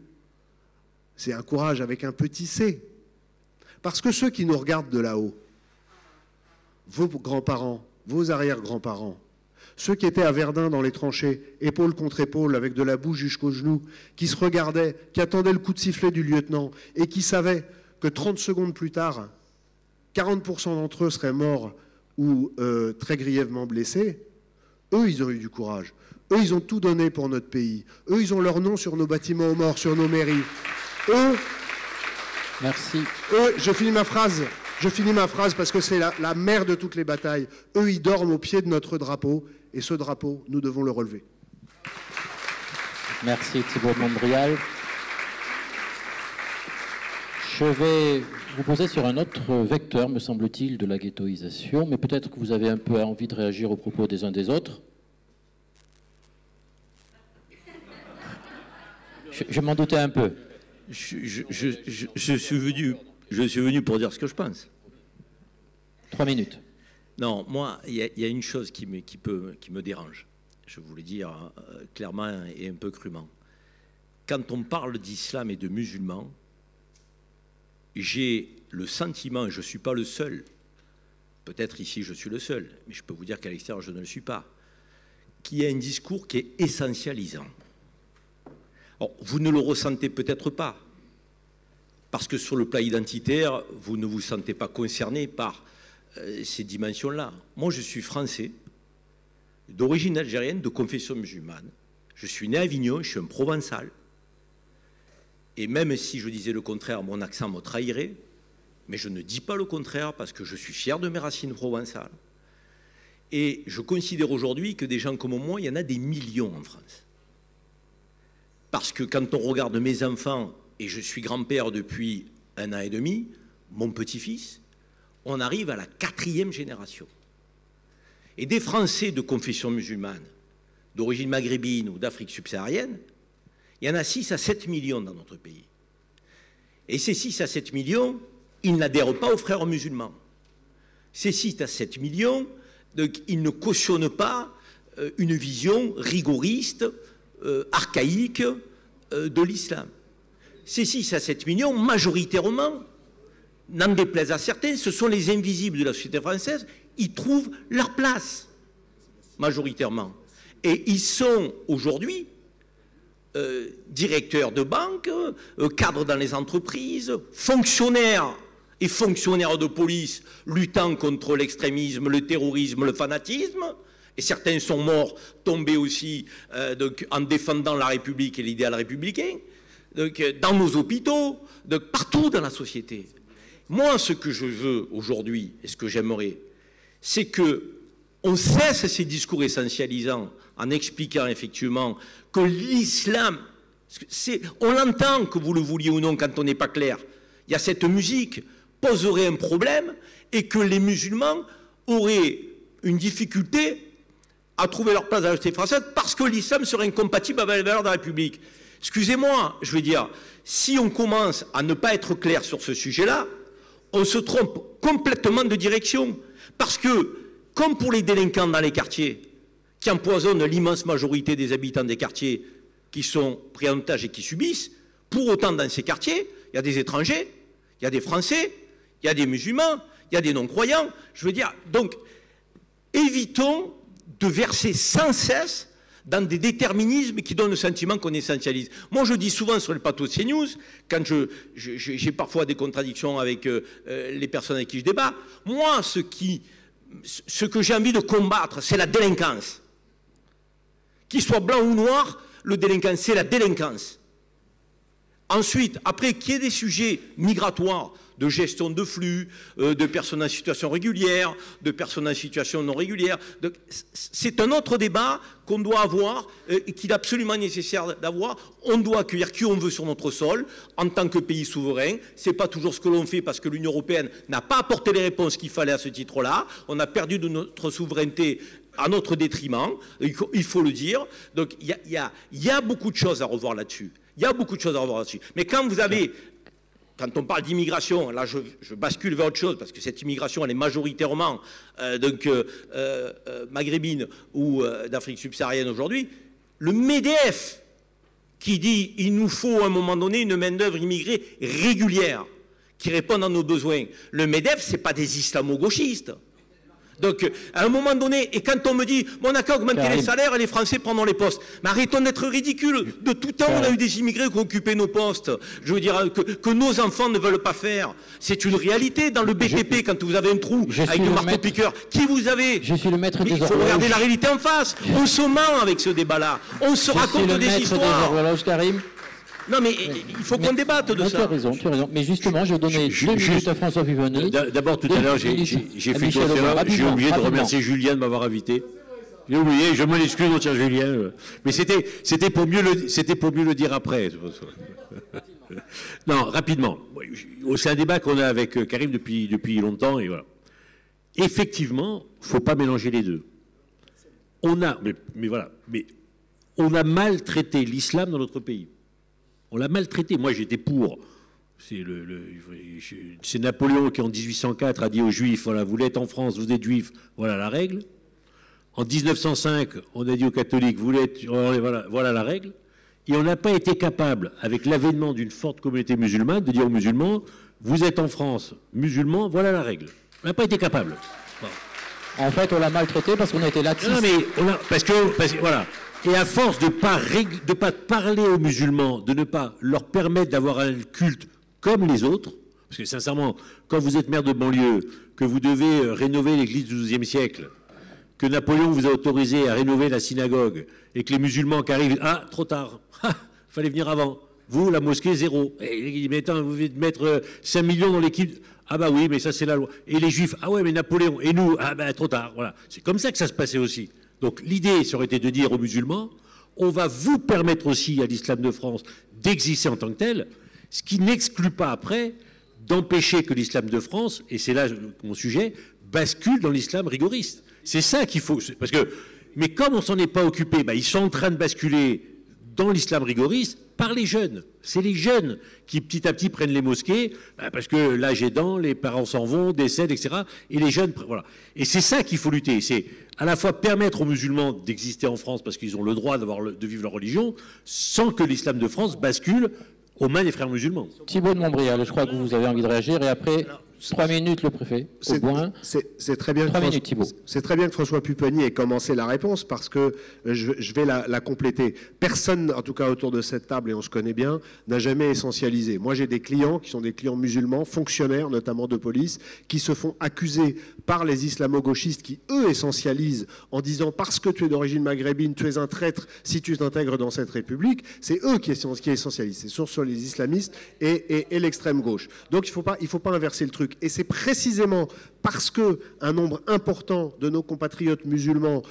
F: c'est un courage avec un petit C. Parce que ceux qui nous regardent de là-haut, vos grands-parents, vos arrière-grands-parents, ceux qui étaient à Verdun dans les tranchées, épaule contre épaule, avec de la boue jusqu'aux genoux, qui se regardaient, qui attendaient le coup de sifflet du lieutenant et qui savaient que 30 secondes plus tard, 40% d'entre eux seraient morts ou très grièvement blessés, eux, ils ont eu du courage. Eux, ils ont tout donné pour notre pays. Eux, ils ont leur nom sur nos bâtiments aux morts, sur nos mairies. Eux,
B: merci.
F: Eux, je finis ma phrase parce que c'est la mère de toutes les batailles. Eux, ils dorment au pied de notre drapeau. Et ce drapeau, nous devons le relever.
B: Merci Thibault de Montbrial. Je vais vous poser sur un autre vecteur, me semble-t-il, de la ghettoisation, mais peut-être que vous avez un peu envie de réagir aux propos des uns des autres. Je m'en doutais un peu.
E: Je suis venu pour dire ce que je pense.
B: 3 minutes.
E: Non, moi, il y a une chose qui me dérange. Je vous le dire clairement et un peu crûment. Quand on parle d'islam et de musulmans, j'ai le sentiment, et je ne suis pas le seul, peut-être ici je suis le seul, mais je peux vous dire qu'à l'extérieur je ne le suis pas, qu'il y a un discours qui est essentialisant. Alors, vous ne le ressentez peut-être pas, parce que sur le plan identitaire, vous ne vous sentez pas concerné par ces dimensions-là. Moi, je suis français, d'origine algérienne, de confession musulmane. Je suis né à Avignon, je suis un provençal. Et même si je disais le contraire, mon accent me trahirait, mais je ne dis pas le contraire parce que je suis fier de mes racines provençales. Et je considère aujourd'hui que des gens comme moi, il y en a des millions en France. Parce que quand on regarde mes enfants, et je suis grand-père depuis 1 an et demi, mon petit-fils, on arrive à la 4e génération. Et des Français de confession musulmane, d'origine maghrébine ou d'Afrique subsaharienne, il y en a 6 à 7 millions dans notre pays. Et ces 6 à 7 millions, ils n'adhèrent pas aux frères musulmans. Ces 6 à 7 millions, donc, ils ne cautionnent pas une vision rigoriste, archaïque de l'islam. Ces 6 à 7 millions, majoritairement, n'en déplaise à certains, ce sont les invisibles de la société française, ils trouvent leur place, majoritairement. Et ils sont aujourd'hui directeurs de banque, cadres dans les entreprises, fonctionnaires et fonctionnaires de police luttant contre l'extrémisme, le terrorisme, le fanatisme. Et certains sont morts, tombés aussi donc, en défendant la République et l'idéal républicain, donc, dans nos hôpitaux, donc, partout dans la société. Moi, ce que je veux aujourd'hui, et ce que j'aimerais, c'est qu'on cesse ces discours essentialisants en expliquant effectivement que l'islam, on l'entend que vous le vouliez ou non quand on n'est pas clair, il y a cette musique, poserait un problème et que les musulmans auraient une difficulté à trouver leur place dans la société française parce que l'islam serait incompatible avec les valeurs de la République. Excusez-moi, je veux dire, si on commence à ne pas être clair sur ce sujet-là, on se trompe complètement de direction. Parce que, comme pour les délinquants dans les quartiers, qui empoisonnent l'immense majorité des habitants des quartiers qui sont pris en otage et qui subissent, pour autant dans ces quartiers, il y a des étrangers, il y a des Français, il y a des musulmans, il y a des non-croyants. Je veux dire, donc, évitons de verser sans cesse dans des déterminismes qui donnent le sentiment qu'on essentialise. Moi, je dis souvent sur le plateau de CNews, quand j'ai parfois des contradictions avec les personnes avec qui je débat, moi, ce que j'ai envie de combattre, c'est la délinquance. Qu'il soit blanc ou noir, le délinquant, c'est la délinquance. Ensuite, après, qu'il y ait des sujets migratoires, de gestion de flux, de personnes en situation régulière, de personnes en situation non régulière. C'est un autre débat qu'on doit avoir, et qu'il est absolument nécessaire d'avoir. On doit accueillir qui on veut sur notre sol, en tant que pays souverain. Ce n'est pas toujours ce que l'on fait parce que l'Union européenne n'a pas apporté les réponses qu'il fallait à ce titre-là. On a perdu de notre souveraineté à notre détriment, il faut le dire. Donc il y a beaucoup de choses à revoir là-dessus. Il y a beaucoup de choses à revoir là-dessus. Mais quand on parle d'immigration, là je bascule vers autre chose, parce que cette immigration, elle est majoritairement maghrébine ou d'Afrique subsaharienne aujourd'hui. Le MEDEF qui dit il nous faut à un moment donné une main-d'œuvre immigrée régulière, qui réponde à nos besoins. Le MEDEF, ce n'est pas des islamo-gauchistes. Donc, à un moment donné, et quand on me dit, bon, on n'a qu'à augmenter les salaires et les Français prendront les postes. Mais arrêtons d'être ridicules. De tout temps, on a eu des immigrés qui ont occupé nos postes. Je veux dire, que nos enfants ne veulent pas faire. C'est une réalité dans le BTP, quand vous avez un trou avec le marteau-piqueur. Qui vous avez?
B: Je suis le maître des horloges.
E: Il faut regarder la réalité en face. On se ment avec ce débat-là. On se raconte des histoires.
B: Je suis le maître des horloges, Karim.
E: Non, mais il faut qu'on débatte de ça.
B: Tu as raison. Mais justement, je vais donner 2 minutes à François Pupponi.
E: D'abord, tout à l'heure, j'ai fait une conférence. J'ai oublié de remercier Julien de m'avoir invité. J'ai oublié, je m'en excuse, mon cher Julien. Mais c'était pour mieux le dire après. Non, rapidement. C'est un débat qu'on a avec Karim depuis longtemps. Et voilà. Effectivement, il ne faut pas mélanger les deux. Mais on a maltraité l'islam dans notre pays. On l'a maltraité. Moi, j'étais pour. C'est Napoléon qui, en 1804, a dit aux Juifs, voilà, vous l'êtes en France, vous êtes Juifs, voilà la règle. En 1905, on a dit aux catholiques, vous l'êtes, voilà la règle. Et on n'a pas été capable, avec l'avènement d'une forte communauté musulmane, de dire aux musulmans, vous êtes en France, musulmans, voilà la règle. On n'a pas été capable. Bon.
B: En fait, on l'a maltraité parce qu'on a été laxiste.
E: Non, mais parce que voilà. Et à force de ne pas parler aux musulmans, de ne pas leur permettre d'avoir un culte comme les autres, parce que sincèrement, quand vous êtes maire de banlieue, que vous devez rénover l'église du XIIe siècle, que Napoléon vous a autorisé à rénover la synagogue, et que les musulmans qui arrivent, ah, trop tard, fallait venir avant. Vous, la mosquée, 0. Et il dit, mais attends, vous venez de mettre 5 millions dans l'équipe. Ah bah oui, mais ça c'est la loi. Et les juifs, ah ouais, mais Napoléon, et nous, ah bah trop tard. Voilà. C'est comme ça que ça se passait aussi. Donc l'idée, ça aurait été de dire aux musulmans, on va vous permettre aussi à l'islam de France d'exister en tant que tel, ce qui n'exclut pas après d'empêcher que l'islam de France, et c'est là mon sujet, bascule dans l'islam rigoriste. C'est ça qu'il faut. Parce que, mais comme on s'en est pas occupé, bah, ils sont en train de basculer dans l'islam rigoriste par les jeunes. C'est les jeunes qui petit à petit prennent les mosquées, bah, parce que l'âge aidant, les parents s'en vont, décèdent, etc. Et les jeunes, voilà. Et c'est ça qu'il faut lutter. C'est à la fois permettre aux musulmans d'exister en France parce qu'ils ont le droit de vivre leur religion, sans que l'islam de France bascule aux mains des frères musulmans.
B: Thibault de Montbrial, je crois que vous avez envie de réagir. Et après, 3 minutes, le préfet.
F: C'est très bien.
B: 3 minutes, Thibault.
F: C'est très bien que François Pupponi ait commencé la réponse parce que je vais la compléter. Personne, en tout cas autour de cette table, et on se connaît bien, n'a jamais essentialisé. Moi, j'ai des clients qui sont des clients musulmans, fonctionnaires, notamment de police, qui se font accuser par les islamo-gauchistes qui, eux, essentialisent en disant parce que tu es d'origine maghrébine, tu es un traître si tu t'intègres dans cette république. C'est eux qui essentialisent. C'est sur les islamistes et l'extrême gauche. Donc, il faut pas inverser le truc. Et c'est précisément parce qu'un nombre important de nos compatriotes musulmans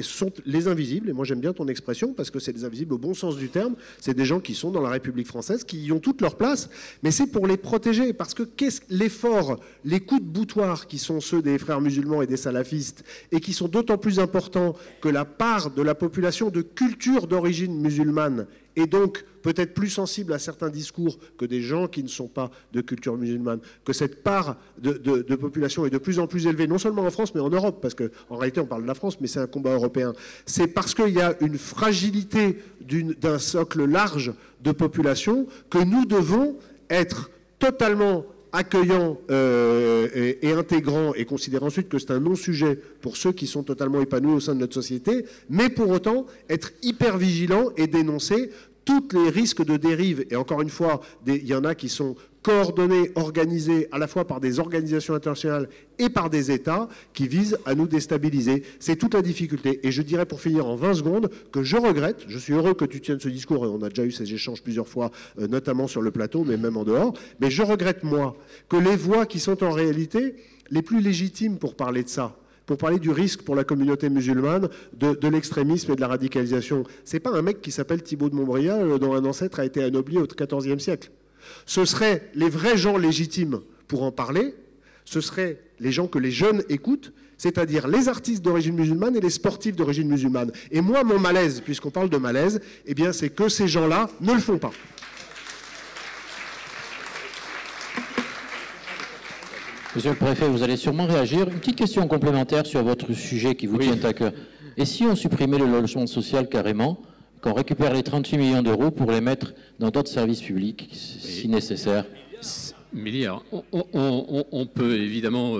F: sont les invisibles, et moi j'aime bien ton expression, parce que c'est des invisibles au bon sens du terme, c'est des gens qui sont dans la République française, qui y ont toute leur place, mais c'est pour les protéger, parce que l'effort, les coups de boutoir qui sont ceux des frères musulmans et des salafistes, et qui sont d'autant plus importants que la part de la population de culture d'origine musulmane et donc peut-être plus sensible à certains discours que des gens qui ne sont pas de culture musulmane, que cette part de population est de plus en plus élevée, non seulement en France, mais en Europe, parce qu'en réalité on parle de la France, mais c'est un combat européen. C'est parce qu'il y a une fragilité d'un socle large de population que nous devons être totalement accueillant et intégrant, et considérer ensuite que c'est un non-sujet pour ceux qui sont totalement épanouis au sein de notre société, mais pour autant être hyper vigilant et dénoncer tous les risques de dérive. Et encore une fois, il y en a qui sont coordonnés, organisés à la fois par des organisations internationales et par des États qui visent à nous déstabiliser. C'est toute la difficulté. Et je dirais pour finir en 20 secondes que je regrette, je suis heureux que tu tiennes ce discours, et on a déjà eu ces échanges plusieurs fois, notamment sur le plateau, mais même en dehors, mais je regrette, moi, que les voix qui sont en réalité les plus légitimes pour parler de ça, pour parler du risque pour la communauté musulmane de l'extrémisme et de la radicalisation. C'est pas un mec qui s'appelle Thibault de Montbrial, dont un ancêtre a été anobli au XIVe siècle. Ce seraient les vrais gens légitimes pour en parler, ce seraient les gens que les jeunes écoutent, c'est-à-dire les artistes d'origine musulmane et les sportifs d'origine musulmane. Et moi, mon malaise, puisqu'on parle de malaise, eh bien, c'est que ces gens-là ne le font pas.
B: Monsieur le préfet, vous allez sûrement réagir. Une petite question complémentaire sur votre sujet qui vous tient à cœur. Et si on supprimait le logement social carrément, qu'on récupère les 38 millions d'euros pour les mettre dans d'autres services publics, si nécessaire?
D: Milliards. On peut évidemment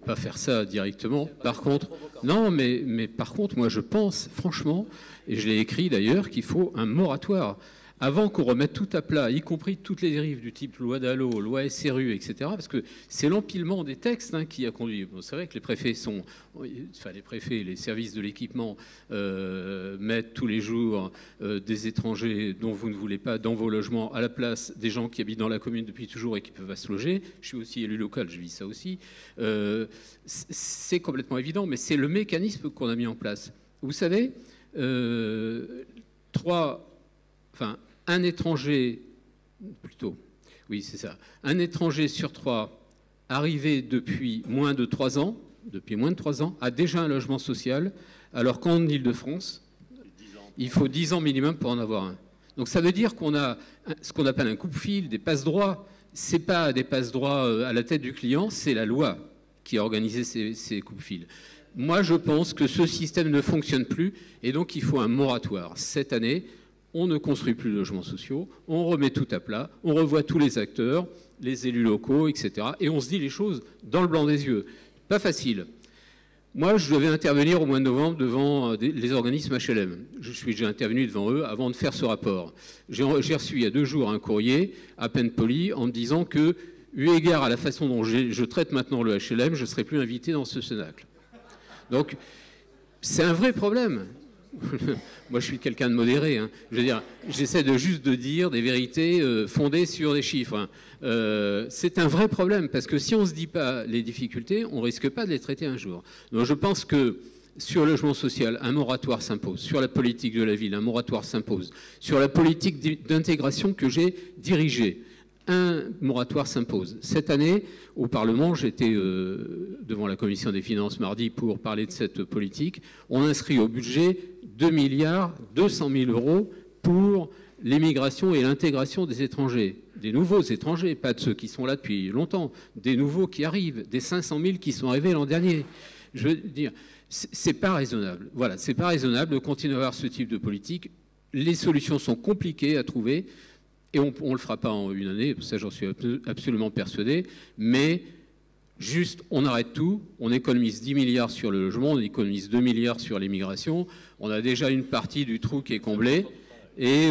D: pas faire ça directement. Par contre, non, mais par contre, moi je pense franchement, et je l'ai écrit d'ailleurs, qu'il faut un moratoire. avant qu'on remette tout à plat, y compris toutes les dérives du type loi Dallot, loi SRU, etc., parce que c'est l'empilement des textes qui a conduit. Bon, c'est vrai que les préfets les services de l'équipement mettent tous les jours des étrangers dont vous ne voulez pas dans vos logements à la place des gens qui habitent dans la commune depuis toujours et qui peuvent pas se loger. Je suis aussi élu local, je vis ça aussi. C'est complètement évident, mais c'est le mécanisme qu'on a mis en place. Vous savez, un étranger, un étranger sur 3 arrivé depuis moins de 3 ans, a déjà un logement social, alors qu'en Île-de-France, il faut 10 ans minimum pour en avoir un. Donc ça veut dire qu'on a ce qu'on appelle un coupe-fil, des passe-droits. Ce n'est pas des passe-droits à la tête du client, c'est la loi qui a organisé ces coupe-fils. Moi, je pense que ce système ne fonctionne plus et donc il faut un moratoire. Cette année, on ne construit plus de logements sociaux, on remet tout à plat, on revoit tous les acteurs, les élus locaux, etc. Et on se dit les choses dans le blanc des yeux. Pas facile. Moi, je devais intervenir au mois de novembre devant les organismes HLM. J'ai intervenu devant eux avant de faire ce rapport. J'ai reçu il y a 2 jours un courrier, à peine poli, en me disant que, eu égard à la façon dont je traite maintenant le HLM, je ne serai plus invité dans ce cénacle. Donc, c'est un vrai problème. Moi, je suis quelqu'un de modéré. Je veux dire, j'essaie juste de dire des vérités fondées sur des chiffres. C'est un vrai problème, parce que si on ne se dit pas les difficultés, on ne risque pas de les traiter un jour. Donc, je pense que sur le logement social, un moratoire s'impose. Sur la politique de la ville, un moratoire s'impose. Sur la politique d'intégration que j'ai dirigée, un moratoire s'impose. Cette année, au Parlement, j'étais devant la Commission des finances mardi pour parler de cette politique. On inscrit au budget 2,2 milliards € pour l'immigration et l'intégration des étrangers. Des nouveaux étrangers, pas de ceux qui sont là depuis longtemps, des nouveaux qui arrivent, des 500 000 qui sont arrivés l'an dernier. Je veux dire, c'est pas raisonnable. Voilà, c'est pas raisonnable de continuer à avoir ce type de politique. Les solutions sont compliquées à trouver. Et on ne le fera pas en une année, ça j'en suis absolument persuadé, mais juste on arrête tout, on économise 10 milliards sur le logement, on économise 2 milliards sur l'immigration, on a déjà une partie du trou qui est comblée, et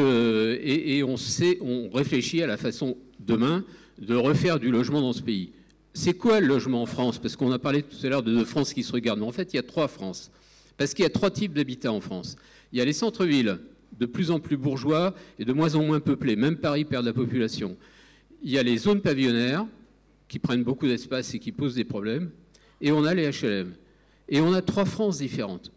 D: on réfléchit à la façon demain de refaire du logement dans ce pays. C'est quoi le logement en France? Parce qu'on a parlé tout à l'heure de France qui se regarde, mais en fait il y a 3 France, parce qu'il y a 3 types d'habitat en France. Il y a les centres-villes, de plus en plus bourgeois et de moins en moins peuplés. Même Paris perd de la population. Il y a les zones pavillonnaires qui prennent beaucoup d'espace et qui posent des problèmes. Et on a les HLM. Et on a 3 France différentes.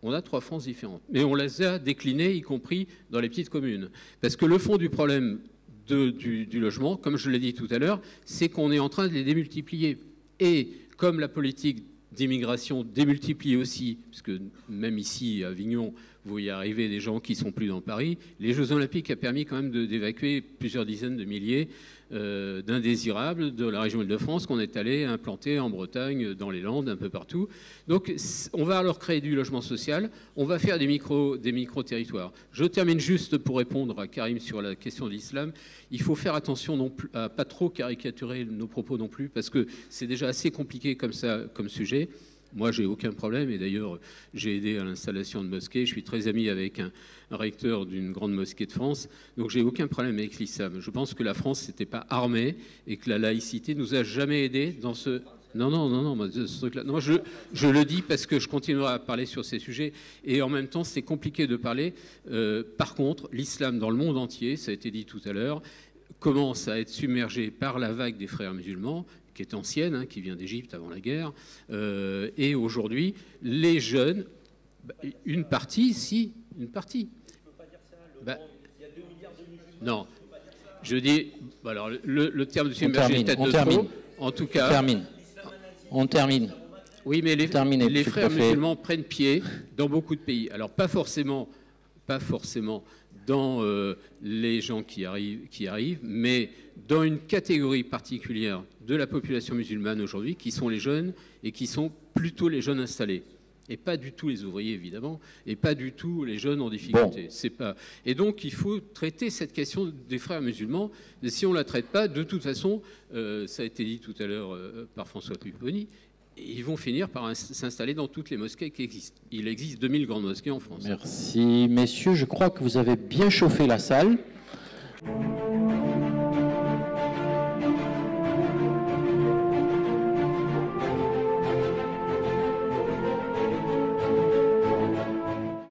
D: Mais on les a déclinées, y compris dans les petites communes. Parce que le fond du problème du logement, comme je l'ai dit tout à l'heure, c'est qu'on est en train de les démultiplier. Et comme la politique d'immigration démultiplie aussi, puisque même ici à Avignon, vous y arrivez des gens qui ne sont plus dans Paris. Les Jeux Olympiques a permis quand même d'évacuer plusieurs dizaines de milliers d'indésirables de la région Île-de-France qu'on est allé implanter en Bretagne, dans les Landes, un peu partout. Donc on va alors créer du logement social, on va faire des micro-territoires. Je termine juste pour répondre à Karim sur la question de l'islam. Il faut faire attention non plus, à pas trop caricaturer nos propos non plus, parce que c'est déjà assez compliqué comme ça, comme sujet. Moi, j'ai aucun problème, et d'ailleurs, j'ai aidé à l'installation de mosquées. Je suis très ami avec un recteur d'une grande mosquée de France, donc j'ai aucun problème avec l'islam. Je pense que la France n'était pas armée et que la laïcité nous a jamais aidés dans ce... Non, ce truc-là. Non, je le dis parce que je continuerai à parler sur ces sujets, et en même temps, c'est compliqué de parler. Par contre, l'islam dans le monde entier, ça a été dit tout à l'heure, commence à être submergé par la vague des frères musulmans, qui est ancienne, qui vient d'Égypte avant la guerre. Et aujourd'hui, les jeunes, une partie. Tu ne peux pas dire ça, il y a 2 milliards de musulmans. Non, je dis, alors le terme de submergé est peut-être de trop. En tout cas... On termine. Oui, mais les frères musulmans prennent pied dans beaucoup de pays. Alors pas forcément dans les gens qui arrivent, mais dans une catégorie particulière de la population musulmane aujourd'hui, qui sont les jeunes, et qui sont plutôt les jeunes installés. Et pas du tout les ouvriers, évidemment, et pas du tout les jeunes en difficulté. Bon. Et donc, il faut traiter cette question des frères musulmans. Et si on ne la traite pas, de toute façon, ça a été dit tout à l'heure par François Pupponi, ils vont finir par s'installer dans toutes les mosquées qui existent. Il existe 2000 grandes mosquées en France.
B: Merci, messieurs. Je crois que vous avez bien chauffé la salle.
G: Merci.